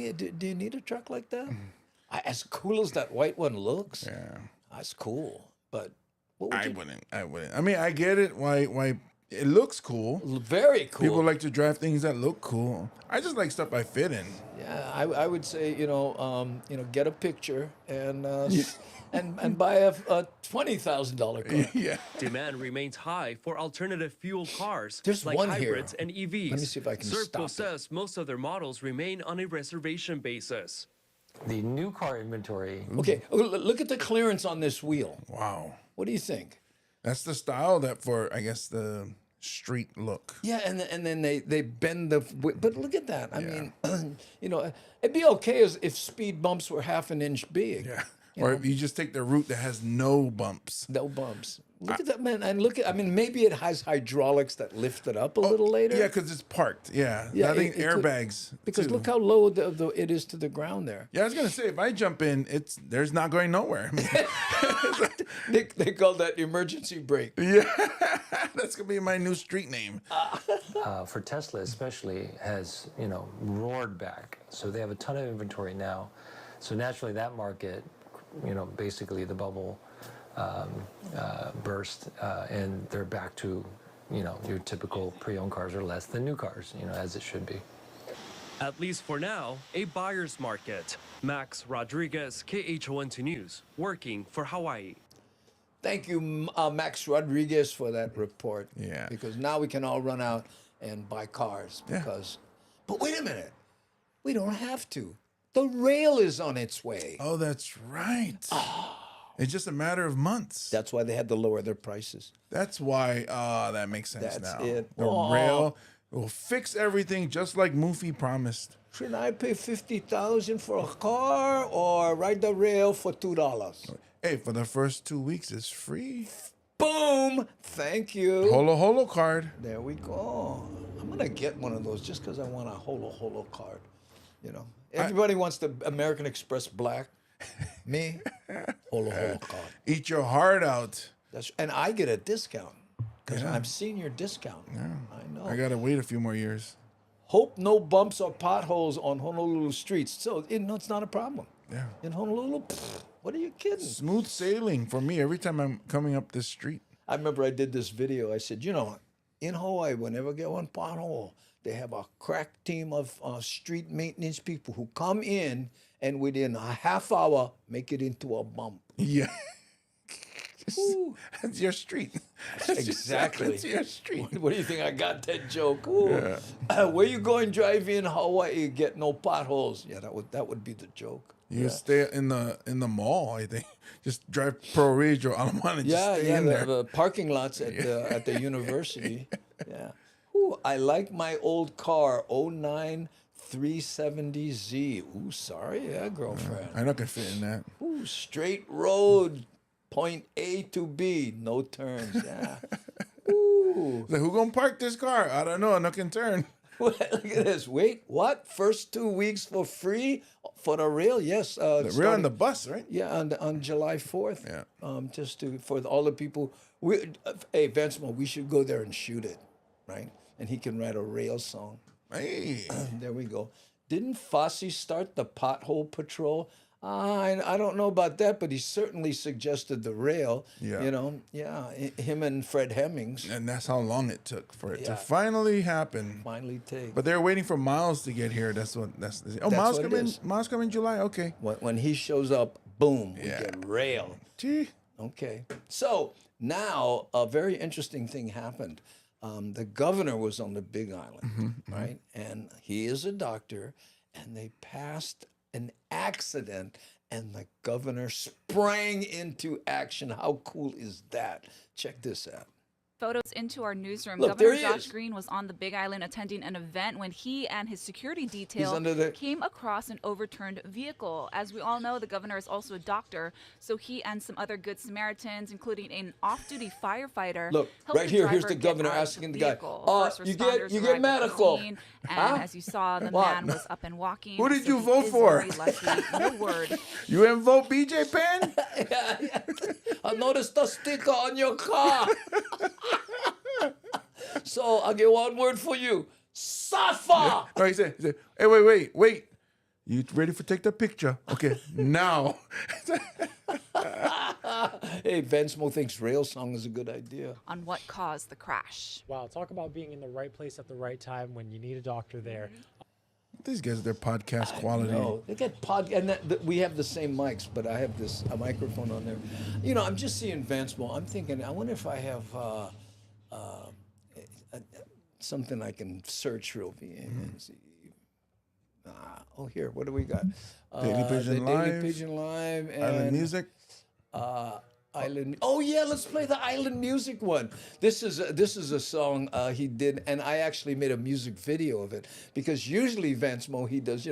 you need a truck like that? As cool as that white one looks, that's cool. But I wouldn't. I mean, I get it. Why it looks cool. Very cool. People like to drive things that look cool. I just like stuff I fit in. Yeah, I would say get a picture and and buy a $20,000 car. Yeah. Demand remains high for alternative fuel cars There's like one hybrids here. and EVs. Let me see if I can Servco stop it. says most of their models remain on a reservation basis. The new car inventory. Okay, look at the clearance on this wheel. Wow. What do you think? That's the style for, I guess, the street look. Yeah, and then they bend but look at that. I mean, it'd be okay if speed bumps were half an inch big. Yeah. Or if you just take the route that has no bumps. No bumps. Look at that, man. And maybe it has hydraulics that lift it up a little later. Yeah, because it's parked. Yeah. I think airbags. Because too. look how low it is to the ground there. Yeah, I was going to say, if I jump in, there's not going nowhere. They call that emergency brake. Yeah, that's going to be my new street name. For Tesla especially, has, roared back. So they have a ton of inventory now. So naturally that market, basically the bubble burst and they're back to, your typical pre-owned cars are less than new cars, as it should be. At least for now, a buyer's market. Max Rodriguez, KHON2 News, working for Hawaii. Thank you, Max Rodriguez, for that report. Yeah. Because now we can all run out and buy cars. But wait a minute. We don't have to. The rail is on its way. Oh, that's right. It's just a matter of months. That's why they had to lower their prices. That's why, that makes sense now. That's it. The rail will fix everything just like Mufi promised. Should I pay $50,000 for a car or ride the rail for $2? Hey, for the first 2 weeks, it's free. Boom! Thank you. Holo Holo card. There we go. I'm going to get one of those just because I want a Holo Holo card. Everybody wants the American Express Black. Me, Eat your heart out. And I get a discount because I'm senior discount. Yeah. I know. I gotta wait a few more years. Hope no bumps or potholes on Honolulu streets. So it's not a problem. Yeah. In Honolulu, what are you kidding? Smooth sailing for me every time I'm coming up this street. I remember I did this video. I said, in Hawaii, whenever I get one pothole, they have a crack team of street maintenance people who come in and within a half hour make it into a bump. Yeah. That's your street. Exactly. That's your street. What do you think? I got that joke. Where you going drive in Hawaii, get no potholes? Yeah, that would be the joke. You stay in the mall, I think. Just drive Pearl Ridge or Alamana and just stay in there. The parking lots at the university. Yeah. Ooh, I like my old car, 09 370Z. Ooh, sorry, girlfriend. I know I can fit in that. Ooh, straight road, point A to B, no turns. Yeah. Ooh. Like, who gonna park this car? I don't know. I can turn. Look at this. Wait, what? First 2 weeks for free for the rail? Yes. The rail and the bus, right? Yeah, on July 4th. Yeah. Just for all the people. Hey, Vancemo, we should go there and shoot it, right? And he can write a rail song. Hey. There we go. Didn't Fosse start the pothole patrol? I don't know about that, but he certainly suggested the rail. Yeah. Him and Fred Hemmings. And that's how long it took for it to finally happen. Finally take. But they're waiting for Miles to get here. Miles come in. Miles come in July. Okay. When he shows up, boom, we get rail. Gee. Okay. So now a very interesting thing happened. The governor was on the Big Island, right? And he is a doctor, and they passed an accident, and the governor sprang into action. How cool is that? Check this out. Photos into our newsroom. Look, Governor there he Josh is. Green was on the Big Island attending an event when he and his security detail came across an overturned vehicle. As we all know, the governor is also a doctor, so he and some other good Samaritans, including an off-duty firefighter, Look, helped right the here. Here's driver the get governor out of asking the the guy, vehicle. First you responders get arrived at the medical. scene, and as you saw, the man was up and walking. Who did so you he vote is for? very lucky. No word. You didn't vote BJ Penn? I noticed the sticker on your car. So I'll get one word for you. Safa! No, he said, hey, wait. You ready for take the picture? Okay, now. Hey, Vancemo thinks rail song is a good idea. On what caused the crash. Wow, talk about being in the right place at the right time when you need a doctor there. These guys, their podcast quality. No, they get and we have the same mics, but I have a microphone on there. I'm just seeing Vancemo. I'm thinking, I wonder if I have something I can search real and see. Here, what do we got? Daily Pidgin Live. Daily Pidgin Live and Island Music. Island. Oh yeah, let's play the Island Music one. This is a song he did, and I actually made a music video of it because usually Vancemo he does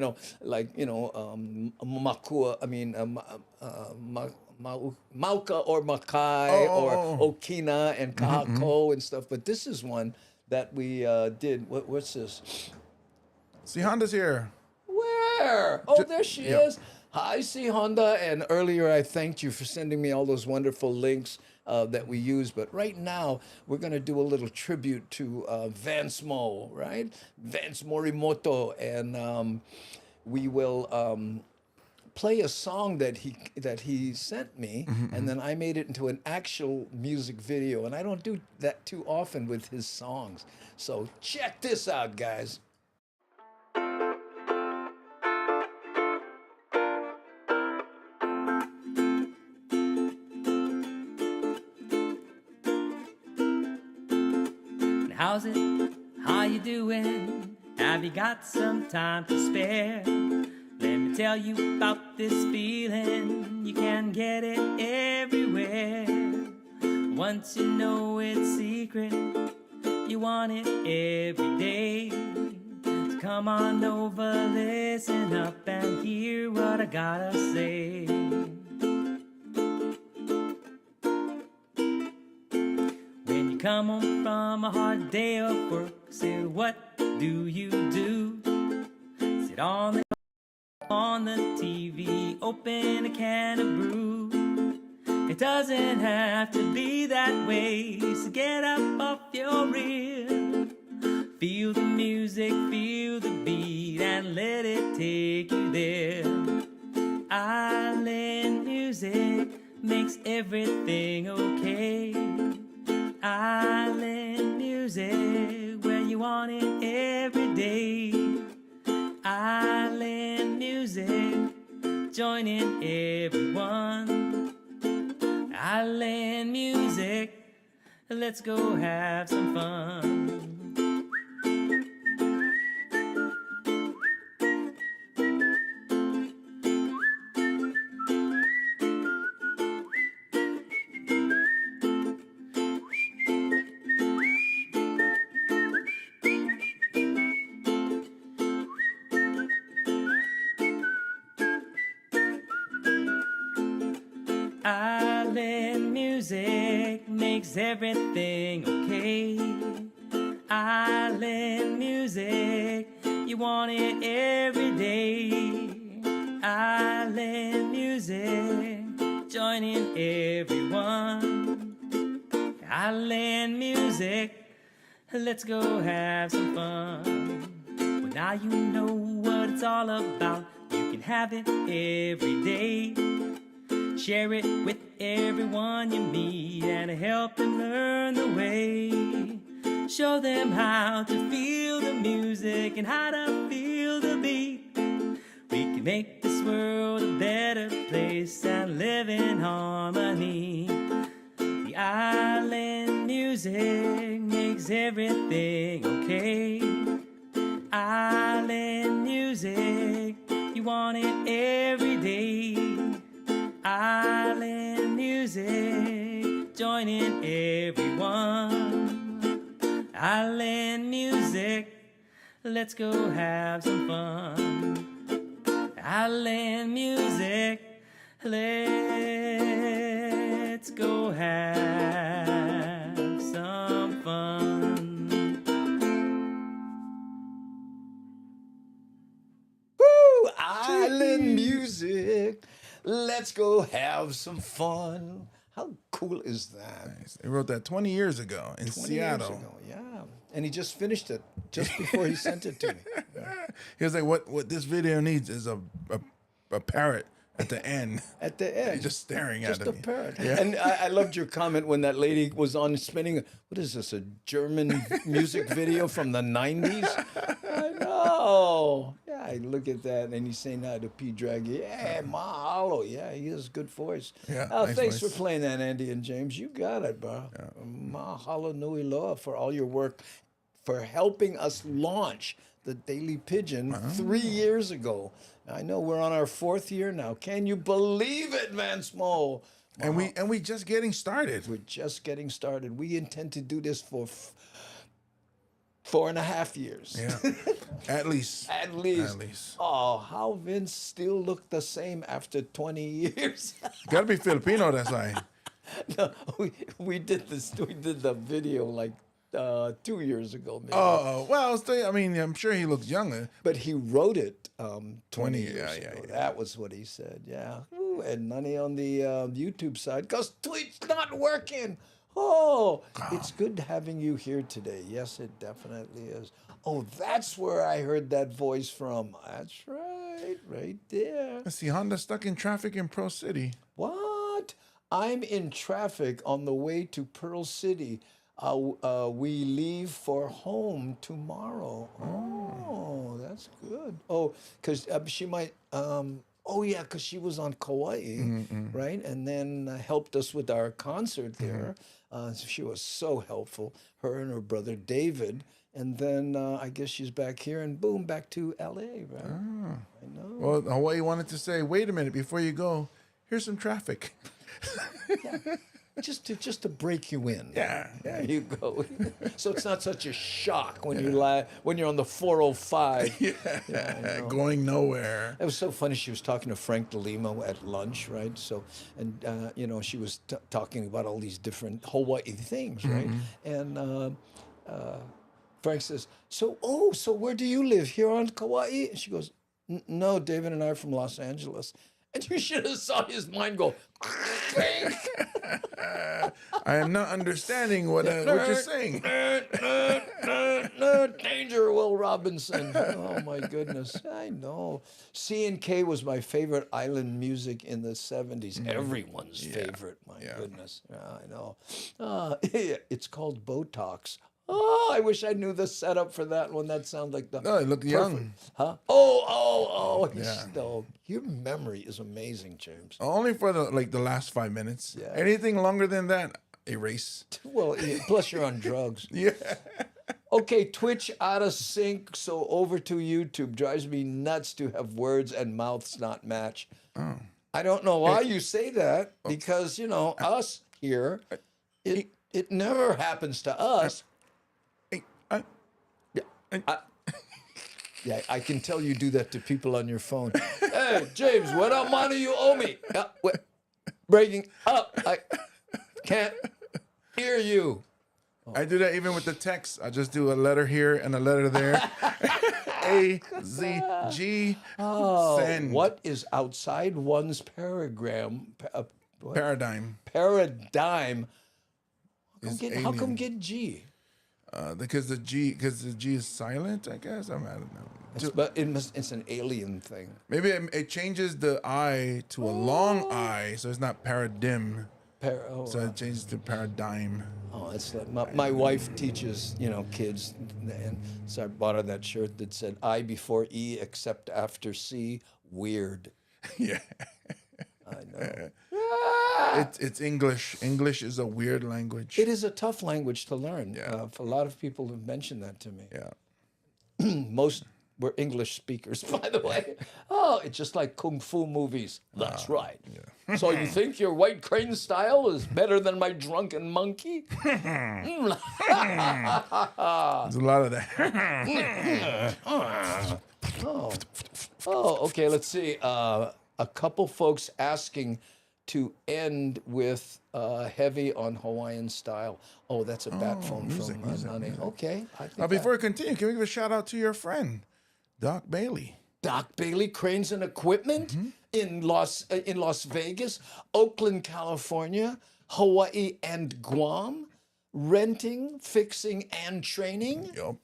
Makua. I mean Mauka or Makai or Okina and Kahako and stuff. But this is one that we did. What's this? See, Honda's here. Where? Oh, there she is. Hi, C. Honda. And earlier I thanked you for sending me all those wonderful links that we use. But right now we're going to do a little tribute to Vancemo, right? Vance Morimoto. And we will play a song that he sent me, and then I made it into an actual music video. And I don't do that too often with his songs. So check this out, guys. How's it? How you doing? Have you got some time to spare? Let me tell you about this feeling. You can get it everywhere. Once you know it's secret, you want it every day. So come on over, listen up and hear what I gotta say. When you come home from a hard day of work, say what do you do? Sit on the TV, open a can of brew. It doesn't have to be that way, so get up off your rear. Feel the music, feel the beat, and let it take you there. Island music makes everything okay. Island music, where you want it every day. Island music, join in everyone. Island music, let's go have some fun. Island music makes everything okay. Island music, you want it every day. Island music, join in everyone. Island music, let's go have some fun. Well, now you know what it's all about. You can have it every day. Share it with everyone you meet and help them learn the way. Show them how to feel the music and how to feel the beat. We can make this world a better place and live in harmony. The island music makes everything okay. Island music, you want it every day. Island music, join in everyone. Island music, let's go have some fun. Island music, let's go have some fun. Woo! Island music. Let's go have some fun. How cool is that? Nice. They wrote that 20 years ago in Seattle. Years ago, yeah. And he just finished it just before he sent it to me. Yeah. He was like, what this video needs is a parrot at the end. At the end. He's just staring at it. Just a parrot. Yeah. And I loved your comment when that lady was on spinning, what is this, a German music video from the 90s? I know. Yeah, I look at that and he's saying that to P. Draghi. Yeah, mahalo. Yeah, he has a good voice. Yeah, nice thanks voice. for playing that, Andy and James. You got it, bro. Yeah. Mahalo nui loa for all your work, for helping us launch the Daily Pidgin 3 years ago. I know we're on our 4th year now. Can you believe it, Van Smo? And we just getting started. We're just getting started. We intend to do this for 4.5 years. Yeah, at least. At least. Oh, how Vince still looked the same after 20 years. Gotta be Filipino, that's why. No, we did this. We did the video like 2 years ago. Maybe. Oh, well, I mean, I'm sure he looks younger. But he wrote it 20 years ago. Yeah. That was what he said, yeah. Ooh, and money on the YouTube side, because Tweet's not working. Oh, it's good having you here today. Yes, it definitely is. Oh, that's where I heard that voice from. That's right there. Let's see, Honda stuck in traffic in Pearl City. What? I'm in traffic on the way to Pearl City. We leave for home tomorrow. Oh, that's good. Oh, because she might... because she was on Kauai, right? And then helped us with our concert there. She was so helpful, her and her brother David. And then I guess she's back here and boom, back to L.A., right? I know. Well, Hawaii wanted to say, wait a minute, before you go, here's some traffic. Yeah. Just to break you in. Yeah. There you go. So it's not such a shock when you're on the 405. Going nowhere. It was so funny. She was talking to Frank DeLima at lunch, right? So, and she was talking about all these different Hawaii things, right? And Frank says, so where do you live? Here on Kauai? And she goes, no, David and I are from Los Angeles. And you should have saw his mind go. I am not understanding what you're saying. Danger, Will Robinson. Oh my goodness. I know. C&K was my favorite island music in the 70s. Everyone's favorite. My goodness. I know. It's called Botox. Oh, I wish I knew the setup for that one. That sounds like the. No, it looked young. Huh? Oh. Yeah. No, your memory is amazing, James. Only for the last 5 minutes. Yeah. Anything longer than that, erase. Well, plus you're on drugs. Yeah. Okay, Twitch out of sync, so over to YouTube. Drives me nuts to have words and mouths not match. Oh. I don't know why you say that, because, us here, it never happens to us. Yeah, I can tell you do that to people on your phone. Hey, James, what money you owe me? Breaking up. I can't hear you. I do that even with the text. I just do a letter here and a letter there. A, Z, G, send. What is outside one's paradigm? Paradigm. Paradigm. How come alien. get G? Because the G is silent, I guess. I don't know. But it's an alien thing. Maybe it changes the I to a long I, so it's not paradigm. So it changes to paradigm. Oh, it's like my wife teaches, kids, and so I bought her that shirt that said I before E except after C. Weird. Yeah. I know. It's English. English is a weird language. It is a tough language to learn. Yeah. A lot of people have mentioned that to me. Yeah. Most were English speakers, by the way. Oh, it's just like kung fu movies. That's right. Yeah. So you think your White Crane style is better than my drunken monkey? There's a lot of that. Okay. Let's see. A couple folks asking to end with heavy on Hawaiian style. Oh, that's a bat phone from Nani. Okay. Before we continue, can we give a shout out to your friend, Doc Bailey? Doc Bailey Cranes and Equipment in Las Vegas, Oakland, California, Hawaii, and Guam. Renting, fixing, and training. Yup.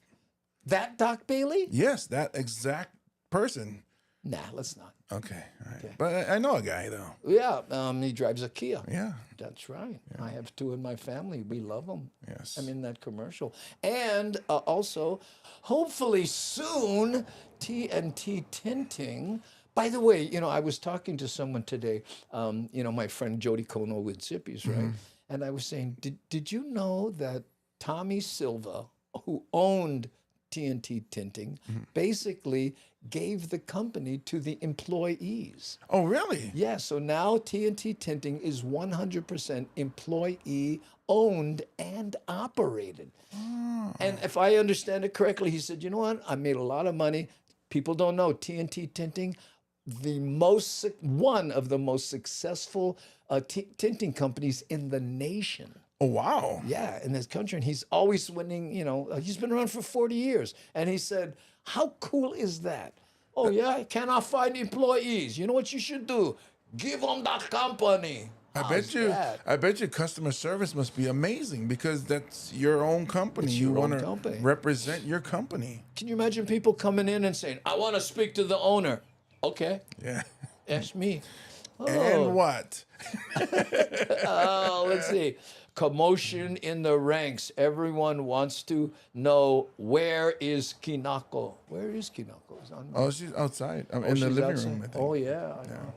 That Doc Bailey? Yes, that exact person. Nah, let's not. Okay, all right. But I know a guy, though. Yeah, he drives a Kia. Yeah. That's right. Yeah. I have two in my family. We love them. Yes. I'm in that commercial. And also, hopefully soon, TNT Tinting. By the way, I was talking to someone today, my friend Jody Kono with Zippies, right? And I was saying, did you know that Tommy Silva, who owned TNT Tinting, basically gave the company to the employees. Oh, really? Yeah, so now TNT Tinting is 100% employee owned and operated. Oh. And if I understand it correctly, he said, you know what? I made a lot of money. People don't know TNT Tinting, one of the most successful tinting companies in the nation. Oh, wow. Yeah, in this country. And he's always winning, he's been around for 40 years. And he said, how cool is that? Oh, yeah, I cannot find employees. You know what you should do? Give them that company. I bet you customer service must be amazing because that's your own company. You want to represent your company. Can you imagine people coming in and saying, I want to speak to the owner? Okay. Yeah. Ask me. Oh. And what? Let's see. Commotion in the ranks. Everyone wants to know, where is Kinako? Where is Kinako? She's outside. In the living room, I think. Oh, yeah. I know.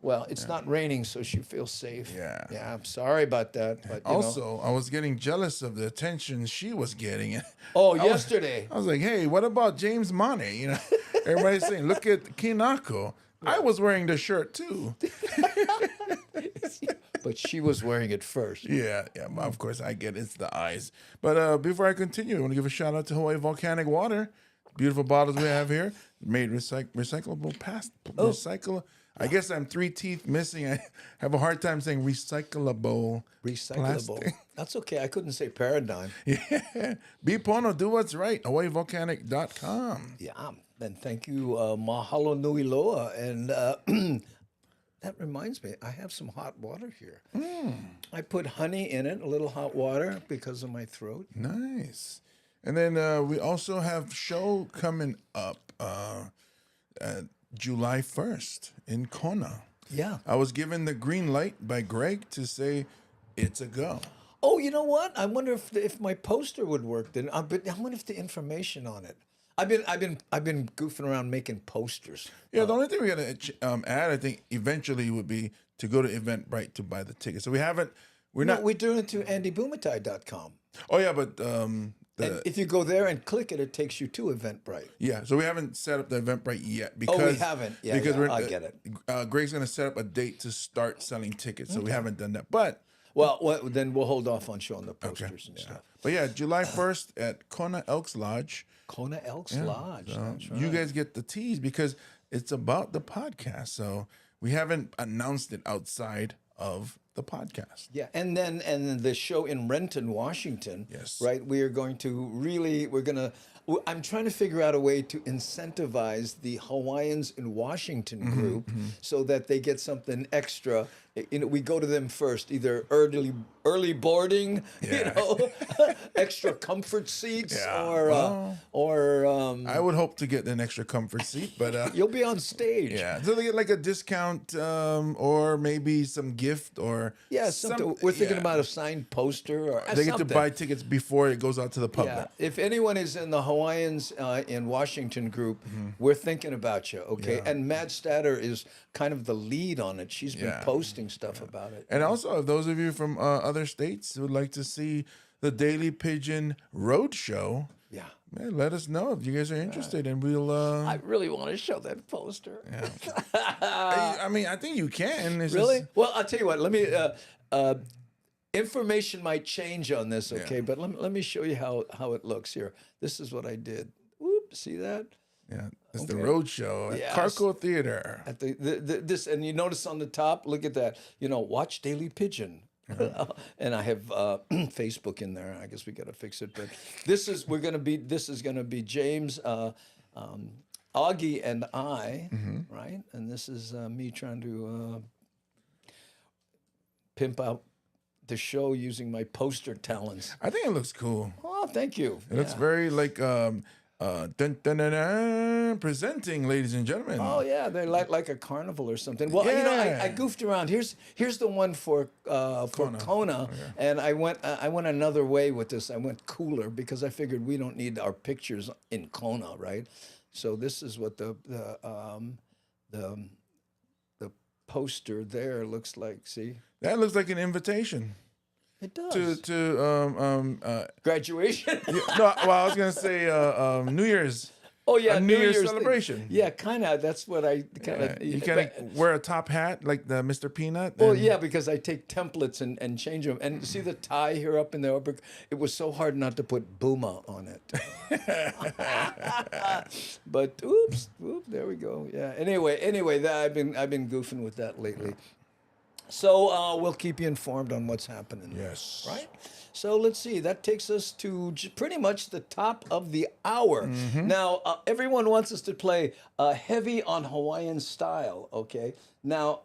Well, it's not raining, so she feels safe. Yeah. Yeah, I'm sorry about that. But also, I was getting jealous of the attention she was getting. Oh, yesterday. I was like, hey, what about James Money? Everybody's saying, look at Kinako. I was wearing the shirt, too. But she was wearing it first. Yeah. Of course, I get it. It's the eyes. But before I continue, I want to give a shout out to Hawaii Volcanic Water. Beautiful bottles we have here. Made recyclable recycle. I guess I'm 3 teeth missing. I have a hard time saying recyclable. Plastic. That's okay. I couldn't say paradigm. Yeah. Be Pono, do what's right. HawaiiVolcanic.com. Yeah. And thank you, Mahalo Nui Loa. And That reminds me, I have some hot water here. I put honey in it, a little hot water because of my throat. Nice. And then we also have show coming up July 1st in Kona. Yeah. I was given the green light by Greg to say it's a go. Oh, you know what? I wonder if my poster would work then. But I wonder if the information on it. I've been goofing around making posters. Yeah, the only thing we're gonna add, I think, eventually would be to go to Eventbrite to buy the ticket. So we're not. We're doing it to andybumatai.com. Oh yeah, but and if you go there and click it, it takes you to Eventbrite. Yeah, so we haven't set up the Eventbrite yet because we haven't. Yeah, because I get it. Greg's gonna set up a date to start selling tickets, so we haven't done that. But well, then we'll hold off on showing the posters and stuff. But yeah, July 1st at Kona Elks Lodge. Kona Elks Lodge. That's right. You guys get the tease because it's about the podcast. So we haven't announced it outside of the podcast. Yeah, and then the show in Renton, Washington. Yes. Right. We are going to I'm trying to figure out a way to incentivize the Hawaiians in Washington group so that they get something extra. We go to them first, either early boarding, extra comfort seats, or I would hope to get an extra comfort seat, but you'll be on stage. Yeah, so they get like a discount, or maybe some gift, or something. We're thinking about a signed poster, or they get to buy tickets before it goes out to the public. Yeah. If anyone is in the Hawaiians in Washington group, we're thinking about you. Okay, and Mad Statter is kind of the lead on it. She's been posting stuff about it. And also, if those of you from other states who would like to see the Daily Pidgin Road Show, let us know if you guys are interested, and we'll. I really want to show that poster. I mean, I think you can. It's Really? just- Well, I'll tell you what. Let me. Information might change on this, okay? But let me show you how it looks here. This is what I did. Whoop! See that? Yeah, it's the Road Show at Carco Theater. At this, and you notice on the top, look at that. Watch Daily Pidgin. And I have Facebook in there. I guess we got to fix it. But this is gonna be James, Augie, and I, right? And this is me trying to pimp out the show using my poster talents. I think it looks cool. Oh, thank you. It looks very like dun, dun, dun, dun, presenting, ladies and gentlemen. Oh yeah, they're like a carnival or something. Well, I goofed around. Here's the one for Kona, and I went another way with this. I went cooler because I figured we don't need our pictures in Kona, right? So this is what the poster there looks like. See, that looks like an invitation. It does. To graduation. I was gonna say New Year's. Oh yeah, a New Year's celebration. Yeah, kind of. That's what I kind of. You kind of wear a top hat like the Mr. Peanut. Well, yeah, because I take templates and change them. And see the tie here up in the upper. It was so hard not to put Booma on it. But oops, there we go. Yeah. Anyway, I've been goofing with that lately. So we'll keep you informed on what's happening. Yes. Right? So let's see. That takes us to pretty much the top of the hour. Now, everyone wants us to play Heavy on Hawaiian Style, okay? Now,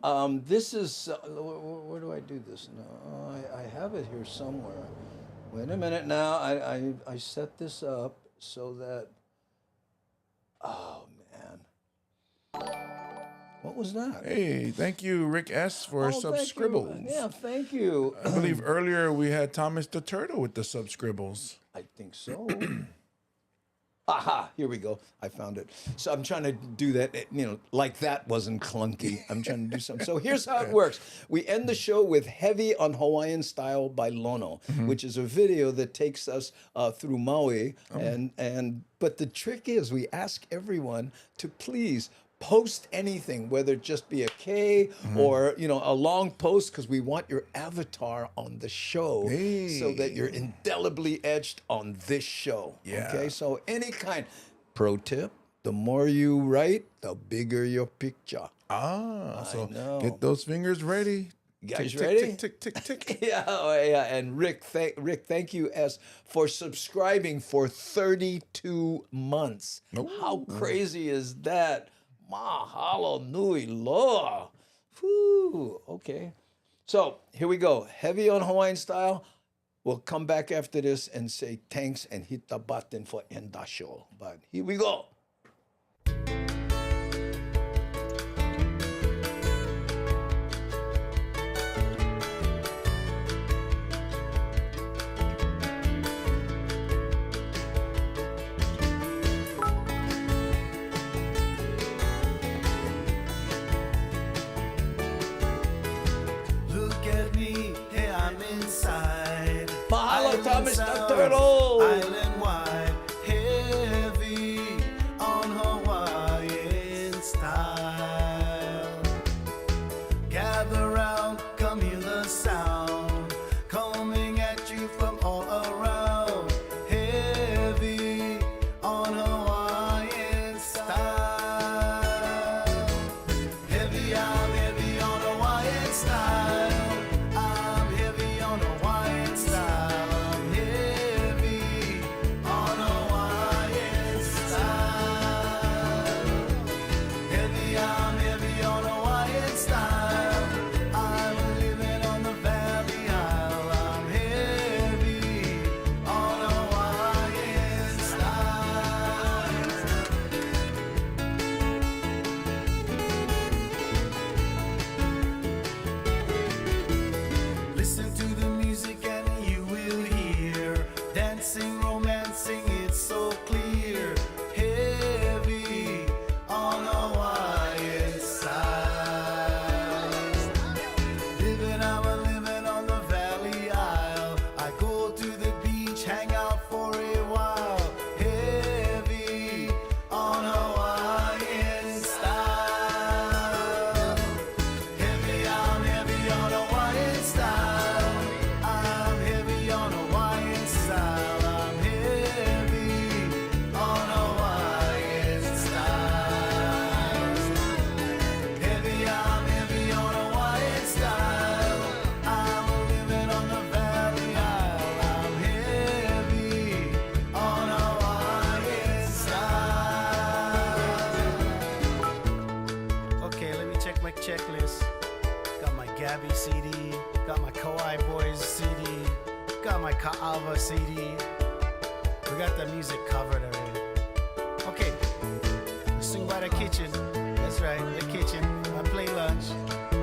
this is... where do I do this? No, I have it here somewhere. Wait a minute now. I set this up so that... Oh, man. What was that? Hey, thank you, Rick S. for subscribbles. Yeah, thank you. I believe earlier we had Thomas the Turtle with the subscribbles. I think so. Aha, here we go. I found it. So I'm trying to do that, like that wasn't clunky. I'm trying to do something. So here's how it works. We end the show with Heavy on Hawaiian Style by Lono, which is a video that takes us through Maui. But the trick is we ask everyone to please post anything, whether it just be a K or a long post, because we want your avatar on the show so that you're indelibly etched on this show. Yeah. Okay, so any kind. Pro tip: the more you write, the bigger your picture. So get those fingers ready. You guys tick, ready? Tick, tick, tick, tick. Yeah. And Rick, thank you for subscribing for 32 months. How crazy is that? Mahalo nui loa Whew, okay. So here we go. Heavy on Hawaiian style. We'll come back after this and say thanks and hit the button for end the show. But here we go. Look at me, hey, I'm inside. Mahalo, Thomas the Sounds, Turtle. Island wide, heavy on Hawaiian style. Gather round, come hear the sound coming at you from all around. Heavy on Hawaiian style. Heavy, I'm heavy on Hawaiian style. I'm heavy on Hawaiian style. I'm heavy on Hawaiian style. Heavy, I'm heavy on Hawaiian style. I'm living on the Valley Isle. I'm heavy on Hawaiian style. Listen to the music and you will hear dancing, romancing, it's so clear. Heavy on Hawaiian side. Living, I'm a living on the Valley Isle. I go to the beach, hang out for a while. Heavy on Hawaiian style. Heavy, I'm heavy on Hawaiian style. I'm heavy on Hawaiian style. I'm heavy on Hawaiian style. Heavy, I'm heavy on Hawaiian style. I'm living on the Valley Isle. I'm heavy on Hawaiian style. Okay, let me check my checklist. Got my Gabby CD, got my Kauai Boys CD, got my Ka'ava CD. We got the music covered already. Okay, swing by the kitchen. That's right, the kitchen. I play lunch.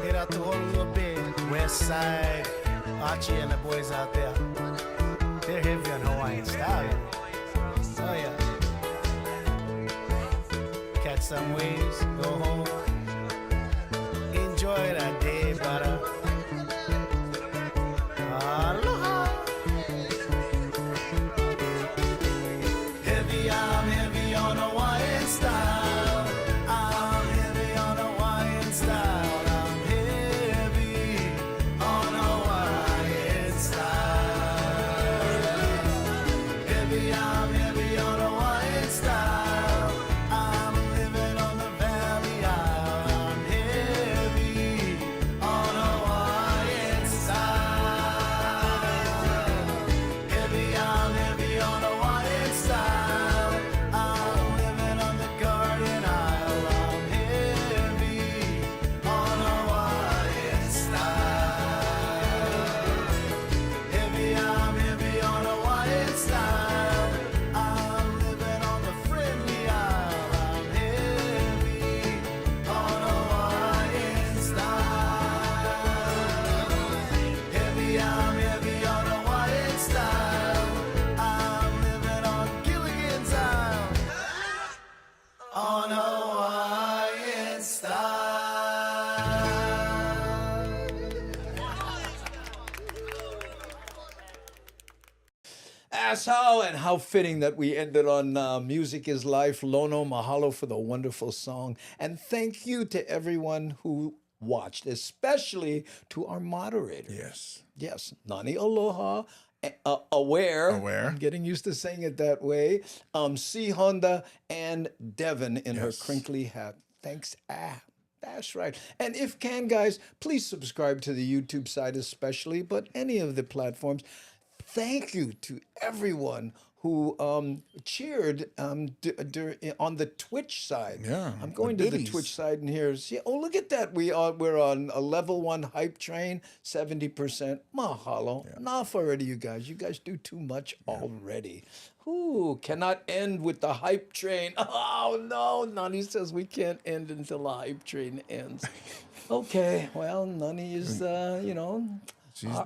Head out to Honolulu Bay, West Side. Archie and the boys out there. They're heavy on Hawaiian style. You know? Oh yeah. Catch some waves, go home. Enjoy that day, brother. Aloha. Heavy, I'm heavy on Hawaiian style. I'm heavy on Hawaiian style. I'm heavy on Hawaiian style. Heavy, I'm heavy on Hawaiian style. I'm living on the Valley Isle. I'm heavy on Hawaiian style. Heavy, I'm heavy on Hawaiian style. I'm living on the Guardian Isle. I'm heavy on Hawaiian style. Heavy, I'm heavy on Hawaiian style. I'm living on the Friendly Isle. I'm heavy on Hawaiian style. Heavy, I'm heavy on Hawaiian style. I'm living on Gilligan's Isle. On Hawaiian style. That's how, and how fitting that we ended on Music is Life. Lono, mahalo for the wonderful song. And thank you to everyone who watched, especially to our moderator. Yes. Yes. Nani Aloha. Aware. I'm getting used to saying it that way. C. Honda and Devin in her crinkly hat. Thanks. That's right. And if can, guys, please subscribe to the YouTube site especially, but any of the platforms. Thank you to everyone who cheered on the Twitch side. Yeah, I'm going the to the biddies. Twitch side and here. See, oh, look at that. We're on a level 1 hype train, 70%. Mahalo. Enough already, you guys. You guys do too much already. Ooh, cannot end with the hype train. Oh, no. Nani says we can't end until the hype train ends. Okay, well, Nani is, our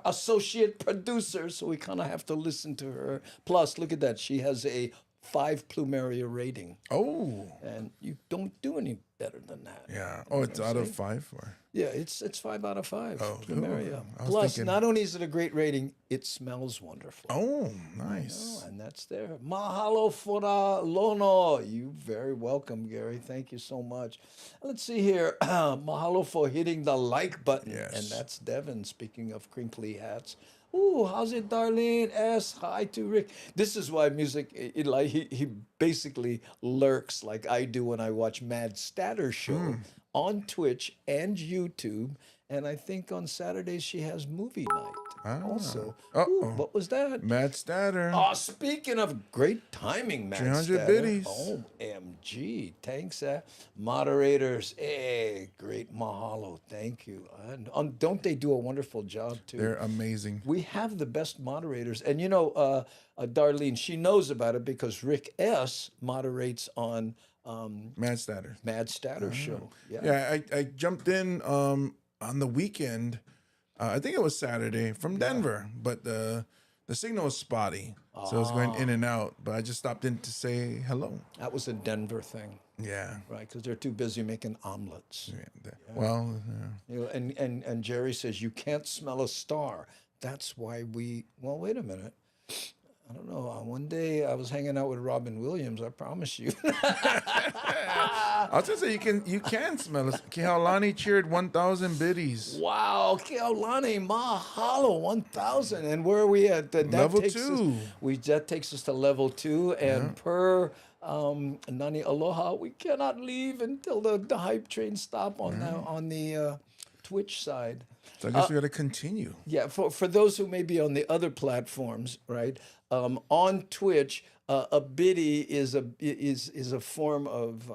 associate producer, so we kind of have to listen to her. Plus, look at that. She has a 5 plumeria rating. Oh. And you don't do any better than that. Yeah. Oh, it's out of 5? Or? Yeah, it's 5 out of 5. Oh, plumeria. I was Plus, thinking- not only is it a great rating, it smells wonderful. Oh, nice. And that's there. Mahalo fora lono. You very welcome, Gary. Thank you so much. Let's see here. Mahalo for hitting the like button. Yes. And that's Devin, speaking of crinkly hats. Ooh, how's it, Darlene? S. Hi to Rick. This is why music, he basically lurks like I do when I watch Mad Statter Show on Twitch and YouTube. And I think on Saturdays she has movie night also. Ooh, what was that? Mad Statter. Oh, speaking of great timing, Mad 300 Statter. biddies. OMG. Thanks, moderators. Hey, great mahalo. Thank you. And don't they do a wonderful job, too? They're amazing. We have the best moderators. And, Darlene, she knows about it because Rick S. moderates on Mad Statter. Mad Statter Show. Yeah, I jumped in on the weekend. I think it was Saturday from Denver, but the signal was spotty, so it was going in and out. But I just stopped in to say hello. That was a Denver thing. Yeah. Right, because they're too busy making omelets. Yeah. Well, and Jerry says you can't smell a star. That's why well, wait a minute. I don't know. One day I was hanging out with Robin Williams. I promise you. I was gonna say you can smell it. Kehaulani cheered 1,000 biddies. Wow, Kehaulani, mahalo, 1,000. And where are we at? Level 2. That takes us to level 2. And per Nani Aloha, we cannot leave until the hype train stop on the Twitch side. So I guess we got to continue. Yeah, for those who may be on the other platforms, right? On Twitch, a biddy is a form of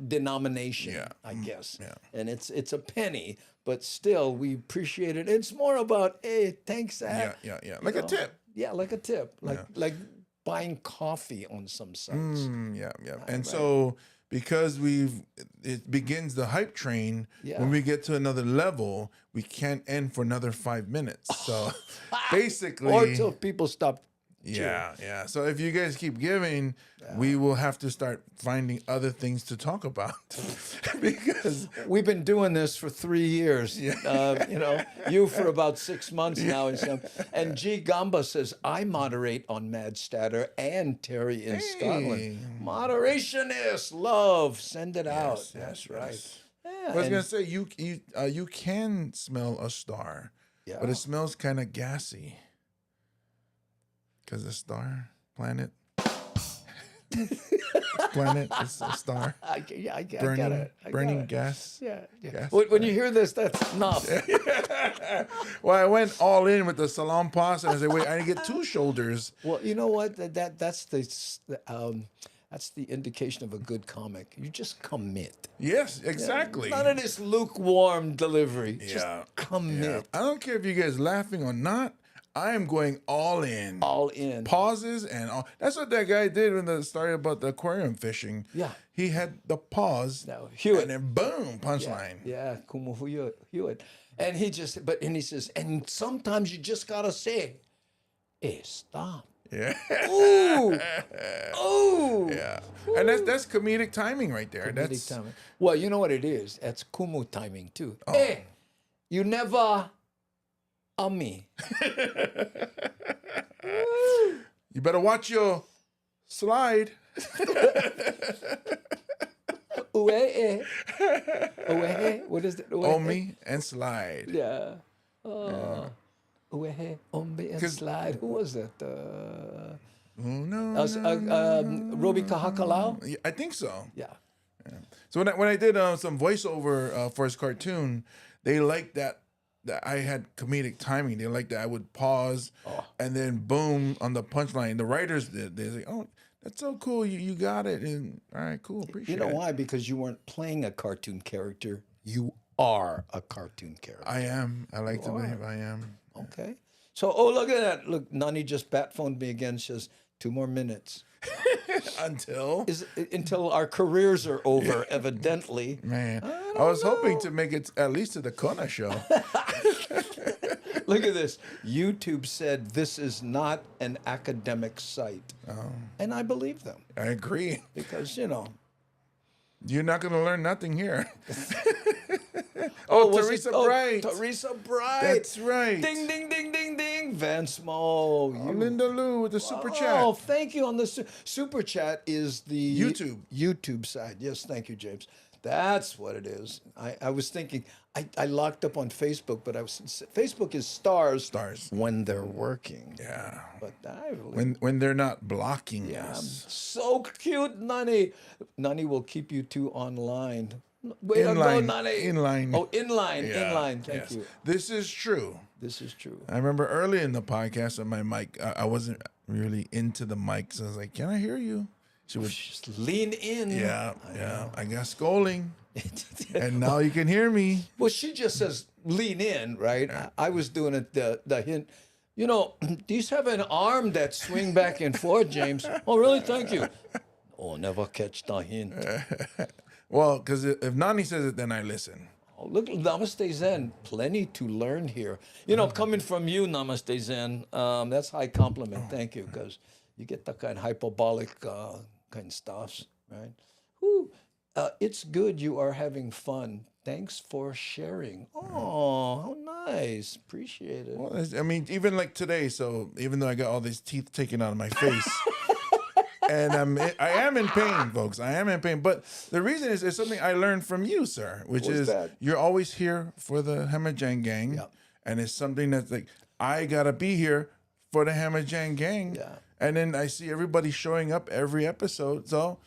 denomination, I guess. Yeah. And it's a penny, but still we appreciate it. It's more about thanks. Yeah. Like a tip. Yeah, like a tip, like buying coffee on some sites. Yeah. And so because it begins the hype train, when we get to another level, we can't end for another 5 minutes. So basically, or until people stop. Yeah. So if you guys keep giving, we will have to start finding other things to talk about because we've been doing this for 3 years. You for about 6 months now. And G. Gamba says, I moderate on Mad Statter and Terry in Scotland. Moderation is love. Send it out. That's right. Yeah, I was gonna say you can smell a star, but it smells kind of gassy. Because a star, planet, planet is a star. I get it. Burning gas. Yeah. Gas. When you hear this, that's enough. Well, I went all in with the salon pasta and I said, wait, I get 2 shoulders. Well, you know what? That's the indication of a good comic. You just commit. Yes, exactly. None of this lukewarm delivery. Yeah. Just commit. Yeah. I don't care if you guys laughing or not. I am going all in. All in. Pauses and all. That's what that guy did when the story about the aquarium fishing. Yeah. He had the pause. No, Hewitt. And then boom, punchline. Yeah, Kumu Hewitt. And he says, and sometimes you just gotta say, hey, stop. Yeah. Ooh. Ooh. Yeah. And that's comedic timing right there. Comedic timing. Well, you know what it is? That's Kumu timing too. Oh. Hey, you never me. You better watch your slide. What is it? Omi and slide. Yeah. Omi and slide. Who was it? Roby Kahakalau? I think so. Yeah. So when I did some voiceover for his cartoon, they liked that that I had comedic timing. They like that I would pause and then boom on the punchline. The writers did. They're like, oh, that's so cool. You got it. And all right, cool. Appreciate it. You know why? Because you weren't playing a cartoon character. You are a cartoon character. I am. I like to believe I am. Okay. So, look at that. Look, Nani just bat phoned me again. Says 2 more minutes. Until our careers are over, evidently. Man, I was hoping to make it at least to the Kona show. Look at this. YouTube said this is not an academic site. And I believe them. I agree. Because, you're not going to learn nothing here. Teresa Bright. Teresa Bright. That's right. Ding, ding, ding, ding, ding. Van Small. Linda Lou with the super chat. Oh, thank you. On the super chat is the YouTube side. Yes, thank you, James. That's what it is. I was thinking, I locked up on Facebook, but Facebook is stars when they're working. Yeah. But when they're not blocking us. So cute, Nani. Nani will keep you two online. Way to go, Nani. Inline. Oh, inline. Yeah, Inline. Thank you. This is true. This is true. I remember early in the podcast on my mic, I wasn't really into the mic, so I was like, "Can I hear you?" She would just lean in. Yeah. I got scolding, and now you can hear me. Well, she just says lean in, right? I was doing it the hint. These have an arm that swing back and forth, James. Oh, really? Thank you. Oh, never catch the hint. Well, because if Nani says it, then I listen. Oh, look, Namaste Zen. Plenty to learn here. Coming from you, Namaste Zen, that's high compliment. Thank you, because you get that kind of hyperbolic kind of stuffs, right? Whew. It's good you are having fun. Thanks for sharing. Oh, how nice. Appreciate it. Well, I mean, even like today, so even though I got all these teeth taken out of my face, and I am in pain, folks. I am in pain. But the reason is something I learned from you, sir, which is you're always here for the Hamajang gang. Yep. And it's something that's like, I got to be here for the Hamajang gang. Yeah. And then I see everybody showing up every episode. So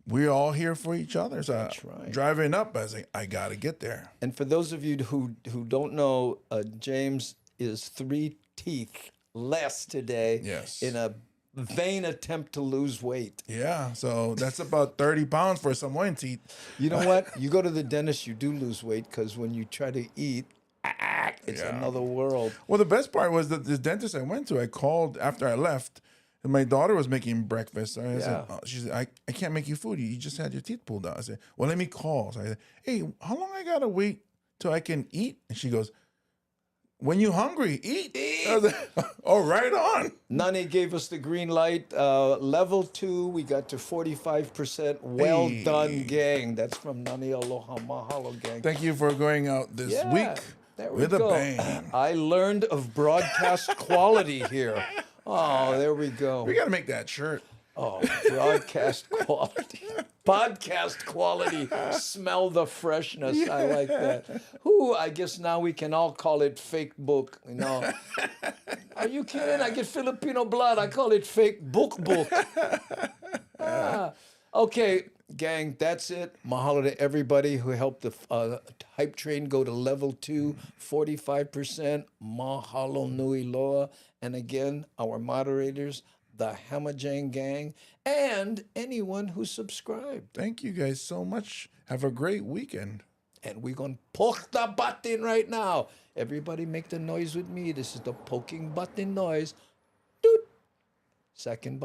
we're all here for each other. So That's right. Driving up, I was like, I got to get there. And for those of you who don't know, James is 3 teeth less today. Yes. In a vain attempt to lose weight. Yeah, so that's about 30 pounds for Samoan teeth. You know what? You go to the dentist, you do lose weight because when you try to eat, it's another world. Well, the best part was that this dentist I went to, I called after I left, and my daughter was making breakfast. So I said, she said, I can't make you food. You just had your teeth pulled out. I said, well, let me call. So I said, hey, how long I got to wait till I can eat? And she goes, when you hungry, eat. I was like, oh, right on. Nani gave us the green light. Level 2, we got to 45%. Well done, gang. That's from Nani. Aloha Mahalo, gang. Thank you for going out this week with a bang. I learned of broadcast quality here. Oh, there we go. We got to make that shirt. Oh, broadcast quality. Podcast quality. Smell the freshness. I like that. I guess now we can all call it fake book. Are you kidding? I get Filipino blood. I call it fake book. Okay, gang, that's it. Mahalo to everybody who helped the hype train go to level 2, 45%. Mahalo nui loa. And again, our moderators, the Hamajang gang, and anyone who subscribed. Thank you guys so much. Have a great weekend. And we're going to poke the button right now. Everybody make the noise with me. This is the poking button noise. Doot. Second button.